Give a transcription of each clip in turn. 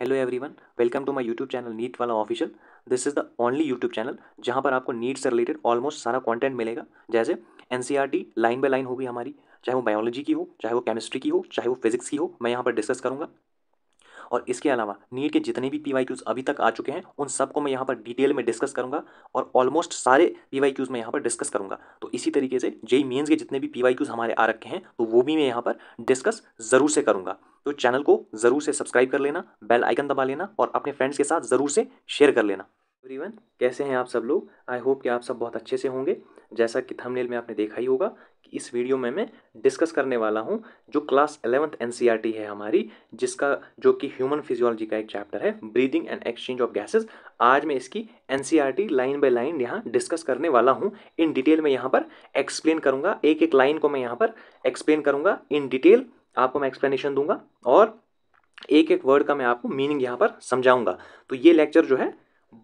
Hello everyone, welcome to my YouTube channel NEET वाला official. This is the only YouTube channel जहां पर आपको NEET से related almost सारा कंटेंट मिलेगा। जैसे एनसीईआरटी लाइन बाय लाइन होगी हमारी, चाहे वो बायोलॉजी की हो, चाहे वो केमिस्ट्री की हो, चाहे वो फिजिक्स की हो, मैं यहाँ पर डिस्कस करूंगा। और इसके अलावा नीट के जितने भी पीवाईक्यूज अभी तक आ चुके हैं उन सबको मैं यहाँ पर डिटेल में डिस्कस करूंगा और ऑलमोस्ट सारे पीवाईक्यूज मैं यहाँ पर डिस्कस करूंगा। तो इसी तरीके से जेई मेंस के जितने भी पीवाईक्यूज हमारे आ रखे हैं तो वो भी मैं यहाँ पर डिस्कस ज़रूर से करूंगा। तो चैनल को ज़रूर से सब्सक्राइब कर लेना, बेल आइकन दबा लेना और अपने फ्रेंड्स के साथ ज़रूर से शेयर कर लेना। एवरीवन, कैसे हैं आप सब लोग? आई होप कि आप सब बहुत अच्छे से होंगे। जैसा कि थंबनेल में आपने देखा ही होगा कि इस वीडियो में मैं डिस्कस करने वाला हूं जो क्लास 11th एनसीईआरटी है हमारी, जिसका जो कि ह्यूमन फिजियोलॉजी का एक चैप्टर है, breathing and exchange of gases. आज मैं इसकी एनसीईआरटी लाइन बाय लाइन यहाँ डिस्कस करने वाला हूँ। इन डिटेल में यहाँ पर एक्सप्लेन करूँगा, एक एक लाइन को मैं यहाँ पर एक्सप्लेन करूँगा इन डिटेल, आपको मैं एक्सप्लेनेशन दूंगा और एक एक वर्ड का मैं आपको मीनिंग यहाँ पर समझाऊंगा। तो ये लेक्चर जो है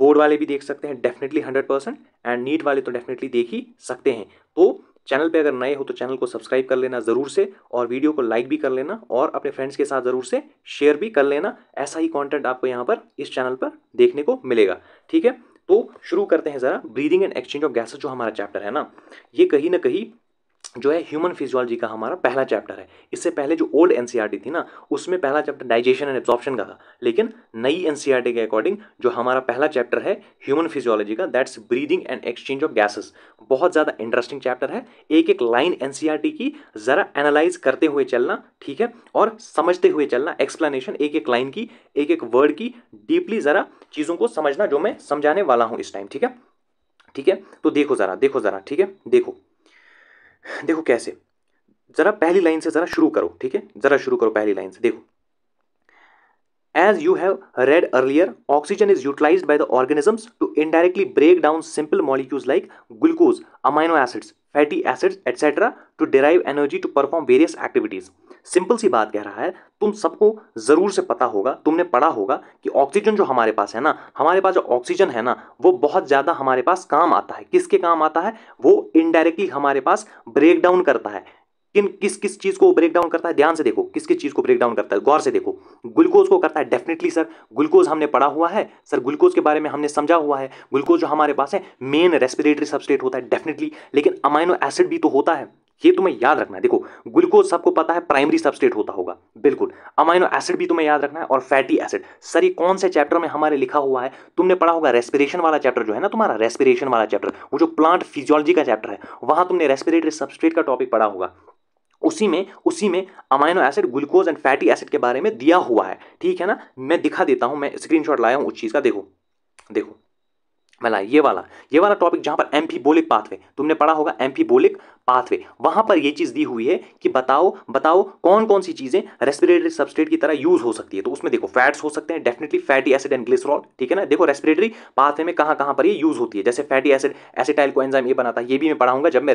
बोर्ड वाले भी देख सकते हैं डेफिनेटली 100%, एंड नीट वाले तो डेफिनेटली देख ही सकते हैं। तो चैनल पे अगर नए हो तो चैनल को सब्सक्राइब कर लेना ज़रूर से, और वीडियो को लाइक भी कर लेना और अपने फ्रेंड्स के साथ ज़रूर से शेयर भी कर लेना। ऐसा ही कंटेंट आपको यहाँ पर इस चैनल पर देखने को मिलेगा। ठीक है, तो शुरू करते हैं ज़रा। Breathing and exchange of gases जो हमारा चैप्टर है ना, ये कहीं ना कहीं जो है ह्यूमन फिजियोलॉजी का हमारा पहला चैप्टर है। इससे पहले जो ओल्ड एनसीईआरटी थी ना, उसमें पहला चैप्टर डाइजेशन एंड एब्जॉर्प्शन का था, लेकिन नई एनसीईआरटी के अकॉर्डिंग जो हमारा पहला चैप्टर है ह्यूमन फिजियोलॉजी का, that's breathing and exchange of gases. बहुत ज़्यादा इंटरेस्टिंग चैप्टर है। एक एक लाइन एनसीईआरटी की ज़रा एनालाइज करते हुए चलना, ठीक है, और समझते हुए चलना। एक्सप्लेनेशन एक एक लाइन की, एक एक वर्ड की डीपली ज़रा चीज़ों को समझना जो मैं समझाने वाला हूँ इस टाइम। ठीक है, ठीक है, तो देखो ज़रा, देखो ज़रा, ठीक है, देखो देखो कैसे। जरा पहली लाइन से जरा शुरू करो, ठीक है, जरा शुरू करो पहली लाइन से। देखो, as you have read earlier, oxygen is utilized by the organisms to indirectly break down simple molecules like glucose, amino acids, fatty acids, etc. to derive energy to perform various activities. Simple सी बात कह रहा है, तुम सबको जरूर से पता होगा, तुमने पढ़ा होगा कि ऑक्सीजन जो हमारे पास है ना, हमारे पास जो ऑक्सीजन है ना, वो बहुत ज्यादा हमारे पास काम आता है। किसके काम आता है? वो इनडायरेक्टली हमारे पास ब्रेक डाउन करता है। किस किस चीज को ब्रेक डाउन करता है? ध्यान से देखो, किस किस चीज को ब्रेक डाउन करता है, गौर से देखो। ग्लूकोज को करता है, डेफिनेटली सर। ग्लूकोज हमने पढ़ा हुआ है सर, ग्लूकोज के बारे में हमने समझा हुआ है। ग्लूकोज जो हमारे पास है मेन रेस्पिरेटरी सबस्ट्रेट होता है, डेफिनेटली। लेकिन अमाइनो एसिड भी तो होता है, ये तुम्हें याद रखना है। देखो, ग्लूकोज सबको पता है प्राइमरी सबस्ट्रेट होता होगा, बिल्कुल। अमाइनो एसिड भी तुम्हें याद रखना है, और फैटी एसिड। सर ये कौन से चैप्टर में हमारे लिखा हुआ है? तुमने पढ़ा होगा रेस्पिरेशन वाला चैप्टर जो है ना तुम्हारा, रेस्पिरेशन वाला चैप्टर, वो जो प्लांट फिजियोलॉजी का चैप्टर है, वहां तुमने रेस्पिरेटरी सबस्ट्रेट का टॉपिक पढ़ा होगा। उसी में amino acid, glucose and fatty acid के बारे में दिया हुआ है, ठीक है ना। मैं दिखा देता हूं, मैं स्क्रीनशॉट लाया हूं उस चीज का। देखो देखो, वाला ये वाला टॉपिक जहां पर एम्फीबोलिक पाथवे, तुमने पढ़ा होगा एम्फीबोलिक पाथवे, वहां पर ये चीज दी हुई है कि बताओ कौन कौन सी चीजें रेस्पिरेटरी सबस्ट्रेट की तरह यूज हो सकती है। तो उसमें देखो, फैट्स हो सकते हैं definitely, fatty acid and glycerol, ठीक है ना। देखो रेस्पिरेटरी पाथवे में कहां कहां पर ये यूज होती है। जैसे फैटी एसिड एसिटाइल कोएंजाइम ये बनाता है, ये भी मैं पढ़ाऊंगा जब मैं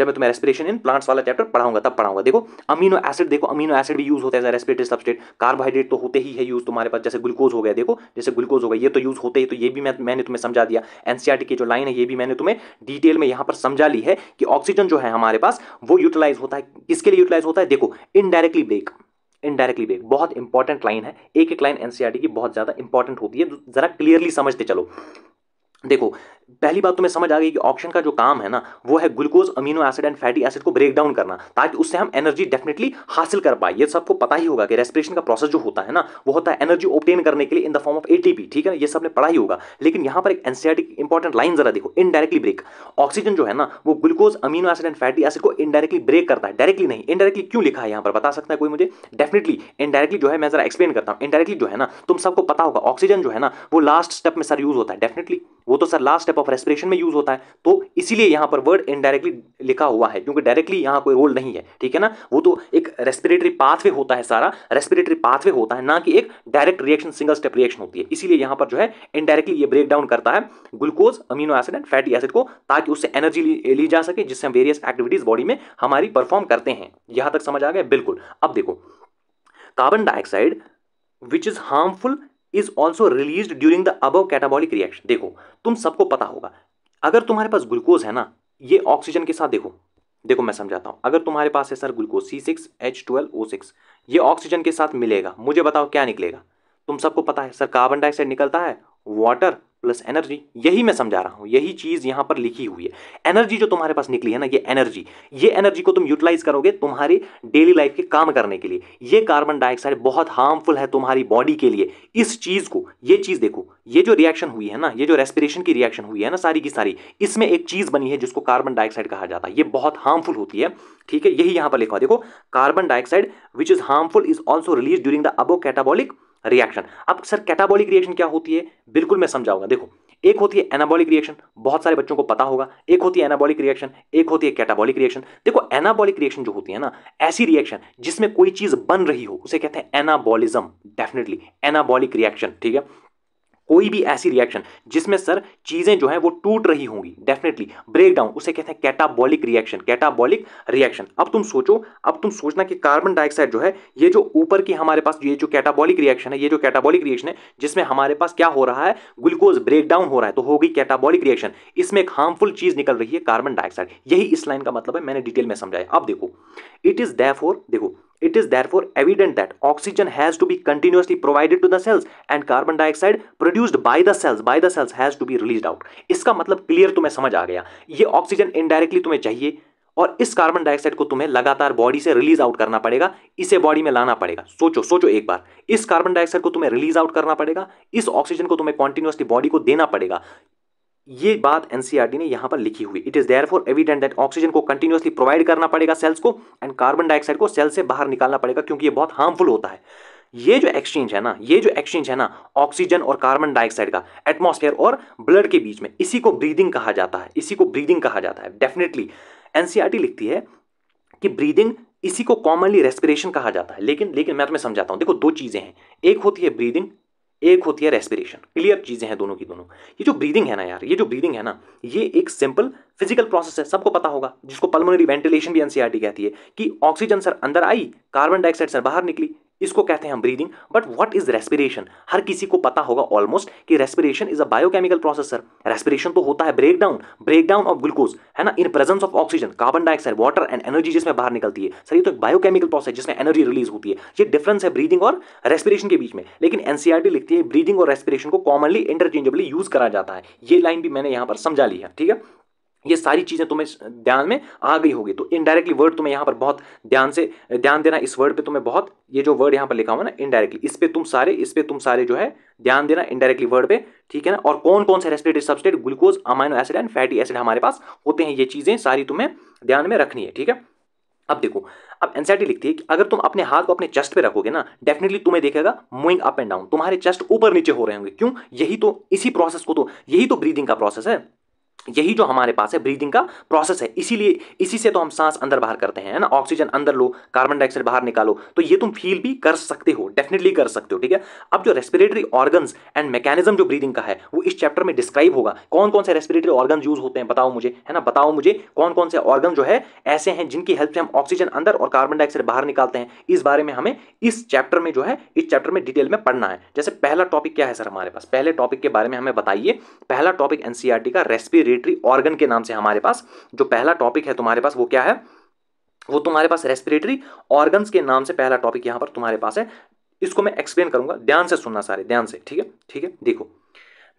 तुम्हें रेस्पिरेशन इन प्लांट्स वाला चैप्टर पढ़ाऊंगा तब पढ़ाऊंगा। देखो अमीनो एसिड, देखो अमीनो एसिड भी यूज होता है रेस्पिरेटरी सबस्ट्रेट। कार्बोहाइड्रेट तो होते ही है यूज तुम्हारे पास, जैसे ग्लूकोज हो गया, देखो जैसे ग्लूकोज हो गया, ये तो यूज होते ही, तो ये भी मैंने तुम्हें समझा दिया। एनसीईआरटी की जो लाइन है ये भी मैंने तुम्हें डिटेल में यहां पर समझा ली है कि ऑक्सीजन जो है हमारे पास वो यूटिलाइज होता है, किसके लिए यूटिलाइज होता है? देखो, इनडायरेक्टली ब्रेक बहुत इंपॉर्टेंट लाइन है। एक एक लाइन एनसीईआरटी की बहुत ज्यादा इंपॉर्टेंट होती है, जरा क्लियरली समझते चलो। देखो, पहली बात तुम्हें समझ आ गई कि ऑक्सीजन का जो काम है ना, वो है glucose, amino acid and fatty acid को ब्रेक डाउन करना, ताकि उससे हम एनर्जी डेफिनेटली हासिल कर पाए। ये सबको पता ही होगा कि रेस्पिरेशन का प्रोसेस जो होता है ना, वो होता है एनर्जी ऑब्टेन करने के लिए in the form of ATP, ठीक है ना, ये सबने पढ़ा ही होगा। लेकिन यहां पर एक एनसीईआरटी इंपॉर्टेंट लाइन जरा देखो, इनडायरेक्टली ब्रेक। ऑक्सीजन जो है ना, वो glucose, amino acid and fatty acid को इनडायरेक्टली ब्रेक करता है, डायरेक्टली नहीं। इनडायरेक्टली क्यों लिखा है यहां पर, बता सकता है कोई मुझे? डेफिनेटली इनडायरेक्टली जो है, मैं जरा एक्सप्लेन करता हूं। इनडायरेक्टली जो है ना, तुम सबको पता होगा ऑक्सीजन जो है ना, वो लास्ट स्टेप में सर यूज होता है, डेफिनेटली वो तो sir last step of respiration में यूज होता है। तो इसीलिए यहां पर वर्ड इनडायरेक्टली लिखा हुआ है, क्योंकि डायरेक्टली यहां कोई रोल नहीं है, ठीक है ना। वो तो एक रेस्पिरेटरी पाथवे होता है, सारा रेस्पिरेटरी पाथवे होता है, ना कि एक direct reaction, single step reaction होती है। इसीलिए यहां पर जो है इनडायरेक्टली ये ब्रेक डाउन करता है glucose, amino acid and fatty acid को, ताकि उससे एनर्जी ली जा सके, जिससे हम वेरियस एक्टिविटीज बॉडी में हमारी परफॉर्म करते हैं। यहां तक समझ आ गया? बिल्कुल। अब देखो, carbon dioxide which is harmful is also release during the above catabolic reaction. देखो, तुम सबको पता होगा, अगर तुम्हारे पास ग्लूकोज है ना, ये ऑक्सीजन के साथ, देखो देखो मैं समझाता हूं। अगर तुम्हारे पास है सर ग्लूकोज C6H12O6, ये ऑक्सीजन के साथ मिलेगा, मुझे बताओ क्या निकलेगा? तुम सबको पता है सर, कार्बन डाइऑक्साइड निकलता है वाटर प्लस एनर्जी। यही मैं समझा रहा हूं, यही चीज यहां पर लिखी हुई है। एनर्जी जो तुम्हारे पास निकली है ना, ये एनर्जी को तुम यूटिलाइज करोगे तुम्हारी डेली लाइफ के काम करने के लिए। ये कार्बन डाइऑक्साइड बहुत हार्मफुल है तुम्हारी बॉडी के लिए। इस चीज को, ये चीज देखो, ये जो रिएक्शन हुई है ना, ये जो रेस्पिरेशन की रिएक्शन हुई है ना सारी की सारी, इसमें एक चीज बनी है जिसको कार्बन डाइऑक्साइड कहा जाता है। ये बहुत हार्मफुल होती है, ठीक है। यही यहां पर लिखा, देखो, carbon dioxide which is harmful is also release during the above catabolic reaction. अब सर कैटाबॉलिक रिएक्शन क्या होती है, बिल्कुल मैं समझाऊंगा। देखो, एक होती है एनाबॉलिक रिएक्शन, बहुत सारे बच्चों को पता होगा। एक होती है एनाबॉलिक रिएक्शन, एक होती है कैटाबॉलिक रिएक्शन। देखो, एनाबॉलिक रिएक्शन जो होती है ना, ऐसी रिएक्शन जिसमें कोई चीज बन रही हो उसे कहते हैं एनाबॉलिज्म। डेफिनेटली एनाबॉलिक रिएक्शन, ठीक है। कोई भी ऐसी रिएक्शन जिसमें सर चीजें जो है वो टूट रही होंगी, डेफिनेटली ब्रेक डाउन, उसे कहते हैं कैटाबॉलिक रिएक्शन, कैटाबॉलिक रिएक्शन। अब तुम सोचो, अब तुम सोचना कि कार्बन डाइऑक्साइड जो है, ये जो ऊपर की हमारे पास ये जो कैटाबॉलिक रिएक्शन है, ये जो कैटाबॉलिक रिएक्शन है जिसमें हमारे पास क्या हो रहा है, ग्लूकोज ब्रेक डाउन हो रहा है, तो हो गई कैटाबॉलिक रिएक्शन। इसमें एक हार्मफुल चीज निकल रही है, कार्बन डाइऑक्साइड। यही इस लाइन का मतलब है, मैंने डिटेल में समझाया। अब देखो, इट इज देयरफॉर, देखो, it is therefore evident that oxygen has to be continuously provided to the cells and carbon dioxide produced by the cells has to be released out। इसका मतलब क्लियर तुम्हें समझ आ गया। ये ऑक्सीजन इनडायरेक्टली तुम्हें चाहिए और इस कार्बन डाइऑक्साइड को तुम्हें लगातार बॉडी से रिलीज आउट करना पड़ेगा, इसे बॉडी में लाना पड़ेगा। सोचो सोचो एक बार, इस कार्बन डाइऑक्साइड को तुम्हें रिलीज आउट करना पड़ेगा, इस ऑक्सीजन को तुम्हें कॉन्टिन्यूसली बॉडी को देना पड़ेगा। ये बात एनसीईआरटी ने यहां पर लिखी हुई। It is therefore evident that oxygen को कंटिन्यूअसली प्रोवाइड करना पड़ेगा सेल्स को, एंड कार्बन डाइऑक्साइड को सेल से बाहर निकालना पड़ेगा, क्योंकि ये बहुत हार्मफुल होता है। ये जो एक्सचेंज है ना, ये जो एक्सचेंज है ना ऑक्सीजन और कार्बन डाइऑक्साइड का एटमॉस्फेयर और ब्लड के बीच में, इसी को ब्रीदिंग कहा जाता है, इसी को ब्रीदिंग कहा जाता है। डेफिनेटली एनसीईआरटी लिखती है कि ब्रीदिंग, इसी को कॉमनली रेस्पिरेशन कहा जाता है। लेकिन मैं तुम्हें समझाता हूं। देखो, दो चीजें हैं, एक होती है ब्रीदिंग, एक होती है रेस्पिरेशन। क्लियर चीजें हैं दोनों की दोनों। ये जो ब्रीदिंग है ना यार, ये जो ब्रीदिंग है ना, ये एक सिंपल फिजिकल प्रोसेस है, सबको पता होगा, जिसको पल्मोनरी वेंटिलेशन भी एनसीईआरटी कहती है कि ऑक्सीजन सर अंदर आई, कार्बन डाइऑक्साइड सर बाहर निकली, इसको कहते हैं हम breathing. But what is respiration, हर किसी को पता होगा ऑलमोस्ट कि respiration is a biochemical process sir. Respiration तो होता है ब्रेकडाउन ऑफ ग्लूकोज, है ना, in presence of oxygen, carbon dioxide, water and energy जिसमें बाहर निकलती है सर। ये तो एक बायोकेमिकल प्रोसेस जिसमें एनर्जी रिलीज होती है। ये डिफरेंस है ब्रीदिंग और रेस्पिरेशन के बीच में। लेकिन एनसीईआरटी लिखती है ब्रीदिंग और रेस्पिरेशन को कॉमनली इंटरचेंजेबली यूज करा जाता है। ये लाइन भी मैंने यहां पर समझा ली है, ठीक है। ये सारी चीजें तुम्हें ध्यान में आ गई होगी। तो इनडायरेक्टली वर्ड तुम्हें यहां पर बहुत ध्यान देना, इस वर्ड पे तुम्हें बहुत, ये जो वर्ड यहां पर लिखा हुआ है ना इनडायरेक्टली, इस पे तुम सारे जो है ध्यान देना इनडायरेक्टली वर्ड पे, ठीक है ना। और कौन कौन से respiratory substrate, glucose, amino acid and fatty acid हमारे पास होते हैं, ये चीजें सारी तुम्हें ध्यान में रखनी है, ठीक है। अब देखो, अब एनसीईआरटी लिखती है कि अगर तुम अपने हाथ को अपने चेस्ट पे रखोगे ना, डेफिनेटली तुम्हें देखेगा मूविंग अप एंड डाउन, तुम्हारे चेस्ट ऊपर नीचे हो रहे होंगे। क्यों? यही तो, इसी प्रोसेस को तो, यही तो ब्रीदिंग का प्रोसेस है, यही जो हमारे पास है ब्रीदिंग का प्रोसेस है। इसीलिए इसी से तो हम सांस अंदर बाहर करते हैं, है ना। ऑक्सीजन अंदर लो, कार्बन डाइऑक्साइड बाहर निकालो, तो ये तुम फील भी कर सकते हो, डेफिनेटली कर सकते हो, ठीक है। अब जो रेस्पिरेटरी ऑर्गन्स एंड मैकेनिज्म जो ब्रीदिंग का है वो इस चैप्टर में डिस्क्राइब होगा। कौन कौन से रेस्पिरेटरी ऑर्गन्स यूज होते हैं बताओ मुझे, है ना, बताओ मुझे कौन कौन से ऑर्गन जो है ऐसे हैं जिनकी हेल्प से हम ऑक्सीजन अंदर और कार्बन डाइऑक्साइड बाहर निकालते हैं। इस बारे में हमें इस चैप्टर में जो है, इस चैप्टर में डिटेल में पढ़ना है। जैसे पहला टॉपिक क्या है सर हमारे पास, पहले टॉपिक के बारे में हमें बताइए। पहला टॉपिक एनसीईआरटी का रेस्पिरेटरी ऑर्गन के नाम से हमारे पास जो पहला टॉपिक है तुम्हारे पास वो क्या है, वो तुम्हारे पास रेस्पिरेटरी ऑर्गन्स के नाम से पहला टॉपिक यहां पर तुम्हारे पास है। इसको मैं एक्सप्लेन करूंगा, ध्यान से सुनना सारे, ध्यान से, ठीक है, ठीक है। देखो,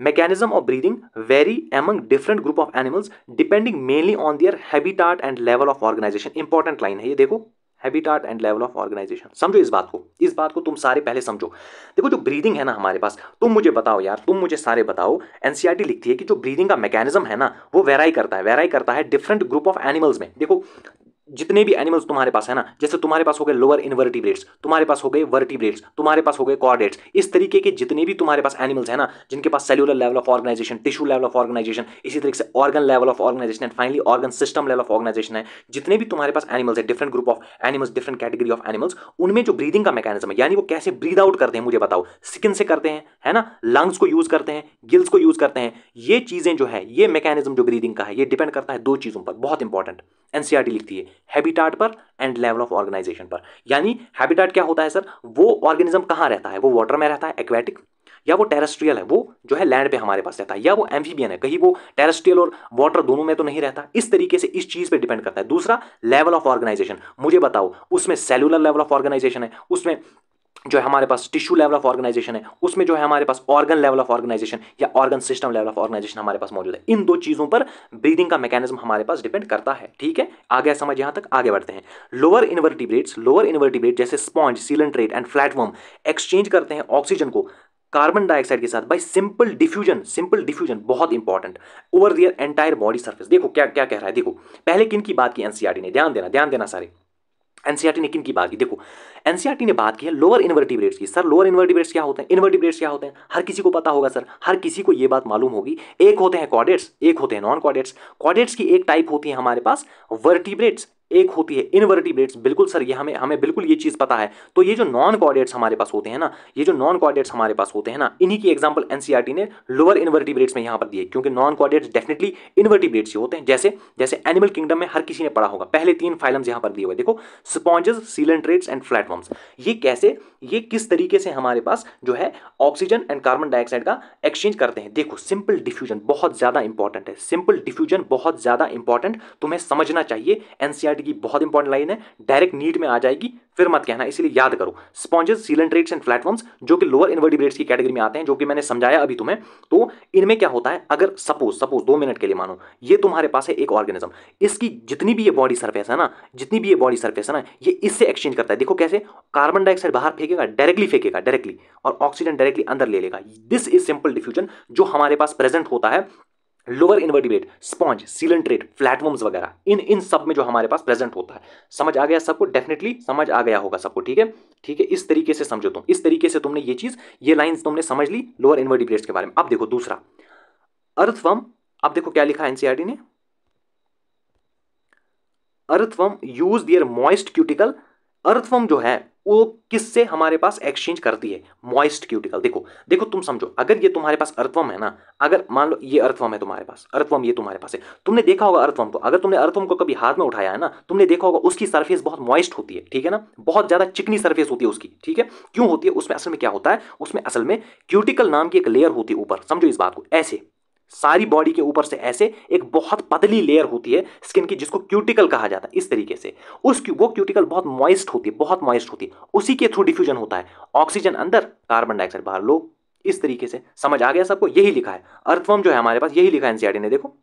mechanism of breathing very among different group of animals depending mainly on their habitat and level of organisation. Important line है ये, देखो, habitat and level of organisation. समझो इस बात को तुम सारे पहले समझो। देखो, जो ब्रीदिंग है ना हमारे पास, तुम मुझे बताओ यार, तुम मुझे सारे बताओ। एनसीईआरटी लिखती है कि जो ब्रीदिंग का मैकेनिज्म है ना वो वेराई करता है डिफरेंट ग्रुप ऑफ एनिमल्स में। देखो, जितने भी एनिमल्स तुम्हारे पास है ना, जैसे तुम्हारे पास हो गए लोअर इनवर्टिब्रेट्स, तुम्हारे पास हो गए वर्टिब्रेट्स, तुम्हारे पास हो गए कॉर्डेट्स, इस तरीके के जितने भी तुम्हारे पास एनिमल्स है ना, जिनके पास cellular level of organisation, tissue level of organisation, इसी तरीके से organ level of organisation and finally organ system level of organisation है, जितने भी तुम्हारे पास एनिमल्स है, different group of animals, different category of animals, उनमें जो ब्रीदिंग का मैकेनिज्म है, यानी वो कैसे ब्रीद आउट करते हैं मुझे बताओ। स्किन से करते हैं, है ना, लंग्स को यूज करते हैं, गिल्स को यूज करते हैं। ये चीजें जो है, ये मैकेनिज्म जो ब्रीदिंग का है, ये डिपेंड करता है दो चीजों पर, बहुत इंपॉर्टेंट। एनसीईआरटी लिखती है हैबिटाट पर एंड लेवल ऑफ ऑर्गेनाइजेशन पर। यानी हैबिटाट क्या होता है सर, वो ऑर्गेनिज्म कहां रहता है, वो वाटर में रहता है एक्वेटिक, या वो टेरेस्ट्रियल है, वो जो है लैंड पे हमारे पास रहता है, या वो एम्फीबियन है, कहीं वो टेरेस्ट्रियल और वाटर दोनों में तो नहीं रहता। इस तरीके से इस चीज पे डिपेंड करता है। दूसरा, लेवल ऑफ ऑर्गेनाइजेशन, मुझे बताओ उसमें सेल्यूलर लेवल ऑफ ऑर्गेनाइजेशन है, उसमें जो है हमारे पास टिश्यू लेवल ऑफ ऑर्गेनाइजेशन है, उसमें जो है हमारे पास ऑर्गन लेवल ऑफ ऑर्गेनाइजेशन या organ system level of organisation हमारे पास मौजूद है। इन दो चीजों पर ब्रीदिंग का मैकेनिज्म हमारे पास डिपेंड करता है। ठीक है, आ गया समझ, यहां तक आगे बढ़ते हैं। लोअर इनवर्टिब्रेट जैसे sponge, coelenterate and flatworm exchange करते हैं ऑक्सीजन को कार्बन डाइऑक्साइड के साथ बाय सिंपल डिफ्यूजन बहुत इंपॉर्टेंट ओवर दियर एंटायर बॉडी सर्फेस। देखो क्या क्या कह रहा है, देखो पहले किन की बात की एनसीईआरटी ने, ध्यान देना सारे। एनसीईआरटी ने किन की बात की, देखो एनसीईआरटी ने बात की है लोअर इनवर्टिब्रेट्स की। सर लोअर इनवर्टिब्रेट्स क्या होते हैं, इनवर्टिब्रेट्स क्या होते हैं, हर किसी को पता होगा सर, हर किसी को ये बात मालूम होगी। एक होते हैं कॉर्डेट्स, एक होते हैं नॉन कॉर्डेट्स। कॉर्डेट्स की एक टाइप होती है हमारे पास वर्टिब्रेट्स, एक होती है इनवर्टिब्रेट्स। बिल्कुल सर, ये हमें हमें बिल्कुल ये चीज पता है। तो ये जो नॉन कॉर्डेट्स हमारे पास होते हैं ना, ये जो नॉन कॉर्डेट्स हमारे पास होते हैं ना, इन्हीं की एग्जांपल एनसीईआरटी ने लोअर इनवर्टिब्रेट्स में यहां पर दी है, क्योंकि नॉन कॉर्डेट्स डेफिनेटली इनवर्टिब्रेट्स ही होते हैं। जैसे जैसे एनिमल किंगडम में हर किसी ने पढ़ा होगा, पहले 3 फाइलम्स यहां पर दिए हुए, देखो स्पॉन्जेस, सीलेंट्रेट्स एंड फ्लैटवर्म्स। ये कैसे, ये किस तरीके से हमारे पास जो है ऑक्सीजन एंड कार्बन डाइऑक्साइड का एक्सचेंज करते हैं। देखो सिंपल डिफ्यूजन बहुत ज्यादा इंपॉर्टेंट है, सिंपल डिफ्यूजन बहुत ज्यादा इंपॉर्टेंट, तुम्हें समझना चाहिए। एनसीईआरटी की बहुत इंपॉर्टेंट लाइन है, डायरेक्ट नीट में आ जाएगी, फिर मत कहना, इसलिए याद करो। स्पॉन्जेस, सीलेंट्रेट्स एंड फ्लैटवर्म्स जो कि लोअर इनवर्टिब्रेट्स की कैटेगरी में आते हैं, जो कि मैंने समझाया अभी तुम्हें। तो इनमें क्या होता है, अगर सपोज 2 मिनट के लिए मानो ये तुम्हारे पास है एक ऑर्गेनिज्म, इसकी जितनी भी ये बॉडी सरफेस है ना, जितनी भी ये बॉडी सरफेस है ना, ये इससे एक्सचेंज करता है। देखो कैसे, कार्बन डाइऑक्साइड बाहर फेंकेगा, डायरेक्टली, और ऑक्सीजन डायरेक्टली अंदर ले लेगा। दिस इज सिंपल डिफ्यूजन जो हमारे पास प्रेजेंट होता है lower invertebrate, sponge, coelenterate, flatworms वगैरह, इन सब में जो हमारे पास प्रेजेंट होता है। समझ आ गया सबको, डेफिनेटली समझ आ गया होगा सबको। ठीक है, ठीक है, इस तरीके से समझो तुम, इस तरीके से तुमने ये चीज, ये लाइंस तुमने समझ ली लोअर इनवर्टिब्रेट्स के बारे में। अब देखो दूसरा अर्थवर्म, अब देखो क्या लिखा है एनसीईआरटी ने, earthworm use their moist cuticle. Earthworm जो है वो किससे हमारे पास एक्सचेंज करती है, मॉइस्ट क्यूटिकल। देखो देखो तुम समझो, अगर ये तुम्हारे पास अर्थवर्म है ना, अगर मान लो ये अर्थवर्म है तुम्हारे पास, अर्थवर्म ये तुम्हारे पास है, तुमने देखा होगा अर्थवर्म को, अगर तुमने अर्थवर्म को कभी हाथ में उठाया है ना, तुमने देखा होगा उसकी सरफेस बहुत मॉइस्ट होती है। ठीक है ना, बहुत ज्यादा चिकनी सरफेस होती है उसकी। ठीक है, क्यों होती है, उसमें असल में क्या होता है, उसमें असल में क्यूटिकल नाम की एक लेयर होती है ऊपर। समझो इस बात को, ऐसे सारी बॉडी के ऊपर से ऐसे एक बहुत पतली लेयर होती है स्किन की, जिसको क्यूटिकल कहा जाता है। इस तरीके से वो क्यूटिकल बहुत मॉइस्ट होती है, बहुत मॉइस्ट होती है, उसी के थ्रू डिफ्यूजन होता है, ऑक्सीजन अंदर, कार्बन डाइऑक्साइड बाहर लो। इस तरीके से समझ आ गया सबको, यही लिखा है अर्थवर्म जो है हमारे पास, यही लिखा है एनसीईआरटी ने। देखो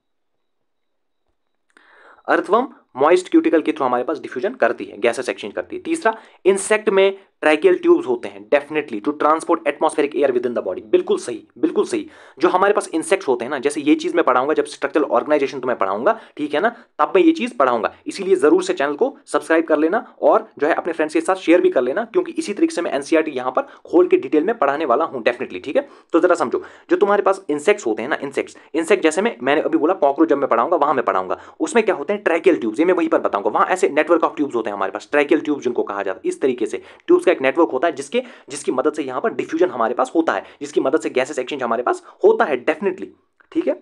अर्थवर्म मॉइस्ट क्यूटिकल के थ्रू हमारे पास डिफ्यूजन करती है, गैसेस एक्सचेंज करती है। तीसरा, इंसेक्ट में ट्रैकियल ट्यूब्स होते हैं definitely to transport atmospheric air within the body. बिल्कुल सही, बिल्कुल सही। जो हमारे पास इंसेक्ट्स होते हैं ना, जैसे ये चीज मैं पढ़ाऊंगा जब स्ट्रक्चरल ऑर्गेनाइजेशन तुम्हें पढ़ाऊंगा, ठीक है ना, तब मैं ये चीज पढ़ाऊंगा, इसीलिए जरूर से चैनल को सब्सक्राइब कर लेना और जो है अपने फ्रेंड्स के साथ शेयर भी कर लेना, क्योंकि इसी तरीके से मैं एनसीईआरटी यहां पर खोल के डिटेल में पढ़ाने वाला हूं डेफिनेटली। ठीक है, तो जरा समझो, जो तुम्हारे पास इंसेक्ट्स होते हैं ना, इंसेक्ट जैसे मैंने अभी बोला कॉकरोच जब मैं पढ़ाऊंगा वहां मैं पढ़ाऊंगा, उसमें क्या होते हैं ट्रैकियल ट्यूब्स, ये मैं वहीं पर बताऊंगा। वहां ऐसे नेटवर्क ऑफ ट्यूब्स होते हैं हमारे पास, ट्रैकियल ट्यूब्स जिनको कहा जाता है। इस तरीके से ट्यूब्स का एक नेटवर्क होता है जिसकी मदद से यहां पर डिफ्यूजन हमारे पास होता है, जिसकी मदद से गैसेस एक्सचेंज हमारे पास होता है डेफिनेटली। ठीक है,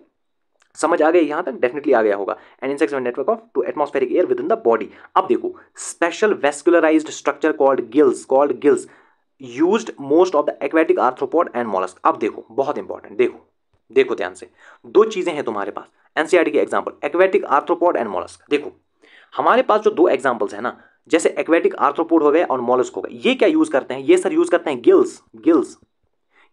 समझ आ गया यहां तक, डेफिनेटली आ गया होगा। एंड इंसेक्ट्स में network of to atmospheric air within the body. अब देखो special vascularised structure called gills used most of the aquatic arthropod and mollusc. अब देखो बहुत इंपॉर्टेंट, देखो ध्यान से, दो चीजें हैं तुम्हारे पास एनसीईआरटी के example, aquatic arthropod and mollusc. देखो हमारे पास जो दो एग्जांपल्स है ना, जैसे एक्वेटिक आर्थ्रोपोड हो गए और मॉलस्क हो गए, ये क्या यूज करते हैं, ये सर यूज करते हैं गिल्स।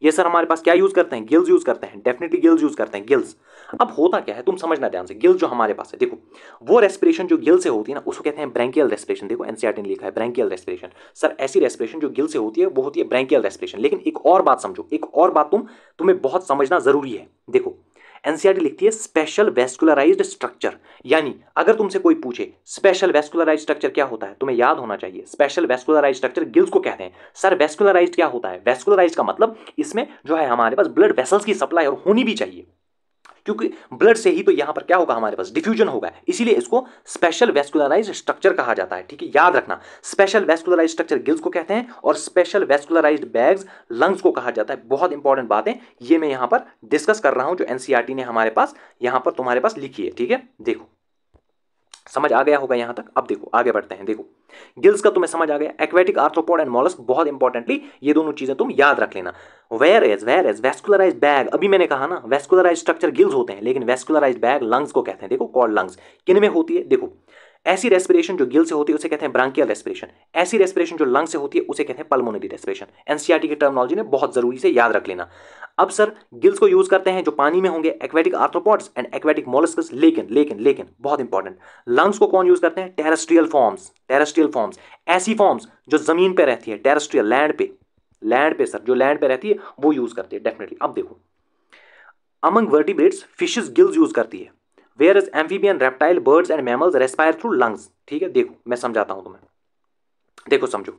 ये सर हमारे पास क्या यूज करते हैं, गिल्स यूज करते हैं, डेफिनेटली गिल्स यूज करते हैं, गिल्स। अब होता क्या है तुम समझना ध्यान से, गिल्स जो हमारे पास है, देखो वो रेस्पिरेशन जो गिल से होती है ना, उसको कहते हैं ब्रैंकियल रेस्पिरेशन। देखो एनसीईआरटी ने लिखा है ब्रैंकियल रेस्पिरेशन। सर ऐसी रेस्पिरेशन जो गिल से होती है वो होती है ब्रैंकियल रेस्पिरेशन। लेकिन एक और बात समझो, एक और बात तुम्हें बहुत समझना जरूरी है। देखो एनसीईआरटी लिखती है स्पेशल वेस्कुलराइज्ड स्ट्रक्चर, यानी अगर तुमसे कोई पूछे स्पेशल वेस्कुलराइज्ड स्ट्रक्चर क्या होता है, तुम्हें याद होना चाहिए स्पेशल वेस्कुलराइज्ड स्ट्रक्चर गिल्स को कहते हैं। सर वेस्कुलराइज्ड क्या होता है, वेस्कुलराइज्ड का मतलब इसमें जो है हमारे पास ब्लड वेसल्स की सप्लाई और होनी भी चाहिए, क्योंकि ब्लड से ही तो यहां पर क्या होगा हमारे पास डिफ्यूजन होगा, इसीलिए इसको स्पेशल वेस्कुलराइज्ड स्ट्रक्चर कहा जाता है। ठीक है, याद रखना स्पेशल वेस्कुलराइज्ड स्ट्रक्चर गिल्स को कहते हैं और स्पेशल वेस्कुलराइज्ड बैग्स लंग्स को कहा जाता है। बहुत इंपॉर्टेंट बात है, ये मैं यहां पर डिस्कस कर रहा हूं जो एनसीईआरटी ने हमारे पास यहां पर तुम्हारे पास लिखी है। ठीक है, देखो समझ आ गया होगा यहां तक। अब देखो आगे बढ़ते हैं, देखो गिल्स का तुम्हें समझ आ गया, एक्वेटिक आर्थ्रोपोड एंड मॉलस्क, बहुत इंपॉर्टेंटली ये दोनों चीजें तुम याद रख लेना। वेयर एज वेस्कुलराइज्ड बैग, अभी मैंने कहा ना वेस्कुलराइज्ड स्ट्रक्चर गिल्स होते हैं, लेकिन वेस्कुलराइज्ड बैग लंग्स को कहते हैं। देखो कॉल्ड लंग्स किन में होती है, देखो ऐसी रेस्पिरेशन जो गिल से होती है उसे कहते हैं ब्रांकियल रेस्पिरेशन, ऐसी रेस्पिरेशन जो लंग से होती है उसे कहते हैं पल्मोनरी रेस्पिरेशन। एनसीईआरटी की टर्मिनोलॉजी ने बहुत जरूरी से याद रख लेना। अब सर गिल्स को यूज करते हैं जो पानी में होंगे, aquatic arthropods and aquatic molluscs, लेकिन लेकिन लेकिन बहुत इंपॉर्टेंट, लंग्स को कौन यूज करते हैं? टेरेस्ट्रियल फॉर्म्स, टेरेस्ट्रियल फॉर्म्स, ऐसी फॉर्म्स जो जमीन पे रहती है, टेरेस्ट्रियल, लैंड पे, लैंड पे सर, जो लैंड पे रहती है वो यूज करते हैं डेफिनेटली। अब देखो, among vertebrates fishes gills use करती है, where is amphibian, reptile, birds and mammals respire through lungs. ठीक है, देखो मैं समझाता हूं तुम्हें, देखो समझो।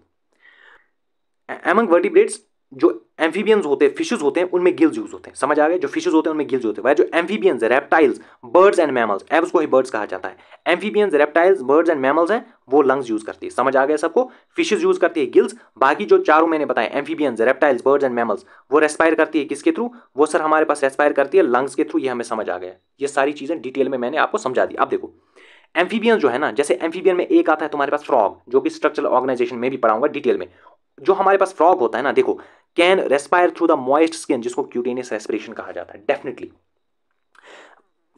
एमंग वर्टिब्रेट्स जो एम्फीबियंस होते हैं, फिशेस होते हैं, उनमें गिल्स यूज होते हैं, समझ आ गए? जो फिशेस होते हैं उनमें गिल्स होते हैं। वह जो amphibians, reptiles, birds and mammals, abs को ही बर्ड्स कहा जाता है, amphibians, reptiles, birds and mammals हैं वो लंग्स यूज करती है, समझ आ गया सबको? फिशेस यूज करती है गिल्स, बाकी जो चारों मैंने बताए, amphibians, reptiles, birds and mammals, वो रेस्पायर करती है किसके थ्रू? वो सर हमारे पास रेस्पायर करती है लंग्स के थ्रू। ये हमें समझ आ गया, ये सारी चीजें डिटेल में मैंने आपको समझा दी। अब देखो एम्फीबियन जो है ना, जैसे एम्फीबियन में एक आता है तुम्हारे पास फ्रॉग, जो कि स्ट्रक्चरल ऑर्गेनाइजेशन में भी पढ़ाऊंगा डिटेल में। जो हमारे पास फ्रॉग होता है ना, देखो, can respire through the moist skin, जिसको क्यूटेनियस रेस्पिरेशन कहा जाता है डेफिनेटली।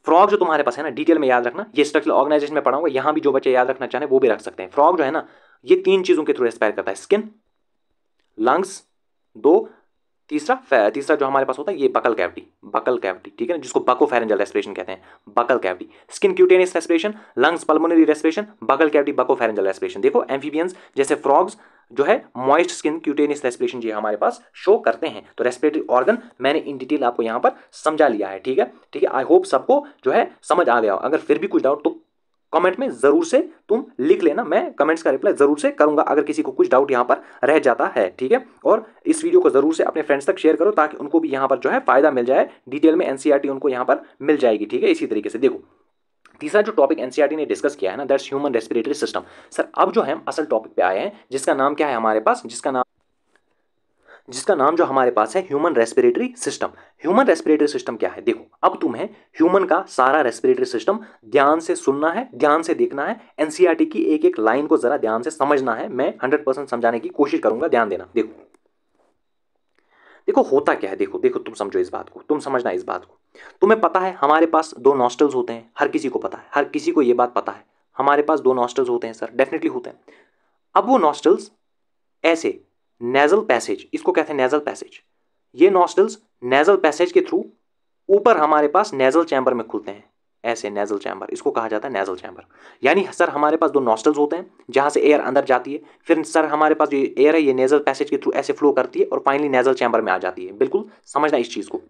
फ्रॉग जो तुम्हारे पास है ना, डिटेल में याद रखना, ये स्ट्रक्चरल ऑर्गेनाइजेशन में पढ़ाऊंगा, यहां भी जो बच्चे याद रखना चाहें वो भी रख सकते हैं। फ्रॉग जो है ना, ये तीन चीजों के थ्रू रेस्पायर करता है, स्किन, लंग्स, दो, तीसरा जो हमारे पास होता है ये बकल कैविटी, बकल कैविटी, ठीक है ना, जिसको बकोफेरेंजियल रेस्पिरेशन कहते हैं, buccal cavity. Skin cutaneous respiration, lungs pulmonary respiration, buccal cavity buccopharyngeal respiration. देखो एम्फीबियंस जैसे फ्रॉग्स जो है मॉइस्ट स्किन क्यूटेनियस रेस्पिरेशन ये हमारे पास शो करते हैं। तो रेस्पिरेटरी ऑर्गन मैंने इन डिटेल आपको यहां पर समझा लिया है, ठीक है, ठीक है। आई होप सबको जो है समझ आ गया हो। अगर फिर भी कुछ डाउट तो कमेंट में जरूर से तुम लिख लेना, मैं कमेंट्स का रिप्लाई जरूर से करूंगा अगर किसी को कुछ डाउट यहां पर रह जाता है, ठीक है। और इस वीडियो को जरूर से अपने फ्रेंड्स तक शेयर करो ताकि उनको भी यहां पर जो है फायदा मिल जाए, डिटेल में एनसीईआरटी उनको यहां पर मिल जाएगी, ठीक है। इसी तरीके से देखो तीसरा जो टॉपिक एनसीईआरटी ने डिस्कस किया है ना, that's human respiratory system. Sir अब जो है हम असल टॉपिक पे आए हैं, जिसका नाम क्या है हमारे पास, जिसका नाम जो हमारे पास है human respiratory system. Human respiratory system क्या है? देखो अब तुम्हें ह्यूमन का सारा रेस्पिरेटरी सिस्टम ध्यान से सुनना है, ध्यान से देखना है, एनसीईआरटी की एक एक लाइन को जरा ध्यान से समझना है। मैं 100% समझाने की कोशिश करूंगा, ध्यान देना। देखो देखो होता क्या है, देखो देखो तुम समझो इस बात को, तुम समझना इस बात को। तुम्हें पता है हमारे पास दो नॉस्ट्रल्स होते हैं, हर किसी को पता है, हर किसी को यह बात पता है, हमारे पास दो नॉस्ट्रल्स होते हैं सर, डेफिनेटली होते हैं। अब वो नॉस्ट्रल्स ऐसे नेजल पैसेज, इसको कहते हैं नेजल पैसेज, ये नॉस्ट्रल्स नेजल पैसेज के थ्रू ऊपर हमारे पास नेजल चैम्बर में खुलते हैं, ऐसे नेजल चैम्बर, इसको कहा जाता है नेजल चैम्बर। यानी सर हमारे पास दो नॉस्ट्रल्स होते हैं जहां से एयर अंदर जाती है, फिर सर हमारे पास जो एयर है ये नेजल पैसेज के थ्रू ऐसे फ्लो करती है और फाइनली नेजल चैम्बर में आ जाती है। बिल्कुल समझना इस चीज को।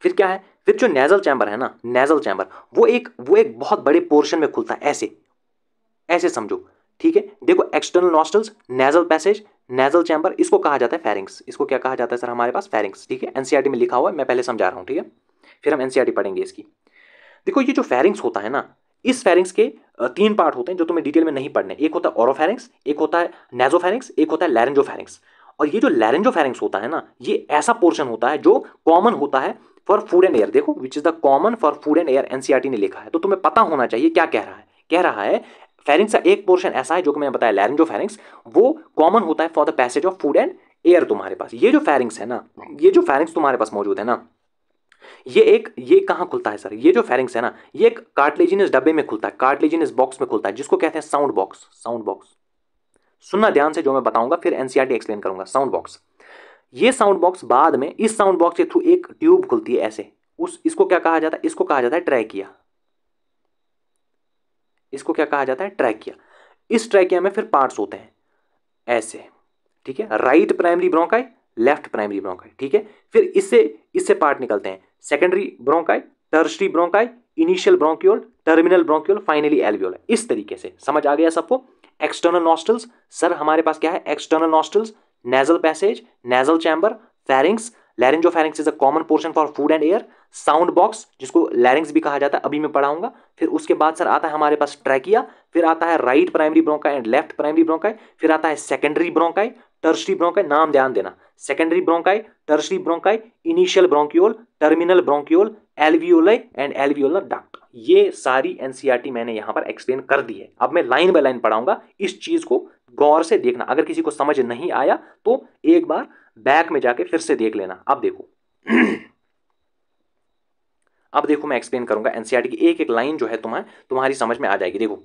फिर क्या है, फिर जो नेजल चैम्बर है ना, नेजल चैम्बर वो एक बहुत बड़े पोर्शन में खुलता है, ऐसे ऐसे समझो, ठीक है। देखो external nostrils, nasal passage, nasal chamber, इसको कहा जाता है फेरिंग्स। इसको क्या कहा जाता है सर हमारे पास? फेरिंग्स, ठीक है। एनसीईआरटी में लिखा हुआ है, मैं पहले समझा रहा हूं, ठीक है, फिर हम एनसीईआरटी पढ़ेंगे इसकी। देखो ये जो फेरिंग्स होता है ना, इस फेरिंग्स के तीन पार्ट होते हैं जो तुम्हें डिटेल में नहीं पढ़ने। एक होता है ओरोफेरिंग्स, एक होता है नेजोफेरिंग्स, एक होता है लैरिंजोफेरिंग्स। और ये जो लैरिंजोफेरिंग्स होता है ना, ये ऐसा पोर्शन होता है जो कॉमन होता है फॉर फूड एंड एयर। देखो which is the common for food and air, NCERT ने लिखा है, तो तुम्हें पता होना चाहिए क्या कह रहा है। कह रहा है फेरिंग्स का एक पोर्शन ऐसा है जो कि मैं बताया लैरिंजोफेरिंग्स, वो कॉमन होता है for the passage of food and air. तुम्हारे पास ये जो फेरिंग्स है ना, ये जो फेरिंग्स तुम्हारे पास मौजूद है ना, ये कहां खुलता है सर? ये जो फेरिंग्स है ना, ये एक कार्टिलेजिनस डब्बे में खुलता है, कार्टिलेजिनस बॉक्स में खुलता है, जिसको कहते हैं साउंड बॉक्स। साउंड बॉक्स सुनना ध्यान से, जो मैं बताऊंगा फिर एनसीईआरटी एक्सप्लेन करूंगा। साउंड बॉक्स, ये साउंड बॉक्स बाद में इस साउंड बॉक्स के थ्रू एक ट्यूब खुलती है ऐसे, इसको क्या कहा जाता है? इसको कहा जाता है ट्रैकिया। इसको क्या कहा जाता है? ट्रैकिया। इस ट्रैकिया में फिर पार्ट्स होते हैं ऐसे, ठीक है, right primary bronchi, left primary bronchi, ठीक है। फिर इससे पार्ट निकलते हैं secondary bronchi, tertiary bronchi, initial bronchiole, terminal bronchiole, finally alveoli. इस तरीके से समझ आ गया सबको? एक्सटर्नल नॉस्ट्रल्स, सर हमारे पास क्या है? External nostrils, nasal passage, nasal chamber, pharynx, laryngopharynx is a common portion for food and air, sound box जिसको लैरिंग्स भी कहा जाता है, अभी मैं पढ़ाऊंगा। फिर उसके बाद सर आता है हमारे पास ट्रैकिया, फिर आता है right primary bronchi and left primary bronchi, फिर आता है सेकेंडरी ब्रोंकाई, टर्शरी ब्रोंकाई, नाम ध्यान देना, secondary bronchi, tertiary bronchi, initial bronchiole, terminal bronchiole, alveoli and alveolar duct. ये सारी एनसीईआरटी मैंने यहां पर एक्सप्लेन कर दी है। अब मैं लाइन बाय लाइन पढ़ाऊंगा, इस चीज को गौर से देखना। अगर किसी को समझ नहीं आया तो एक बार बैक में जाके फिर से देख लेना। अब देखो अब देखो मैं एक्सप्लेन करूंगा एनसीईआरटी की एक एक लाइन जो है तुम्हारी समझ में आ जाएगी। देखो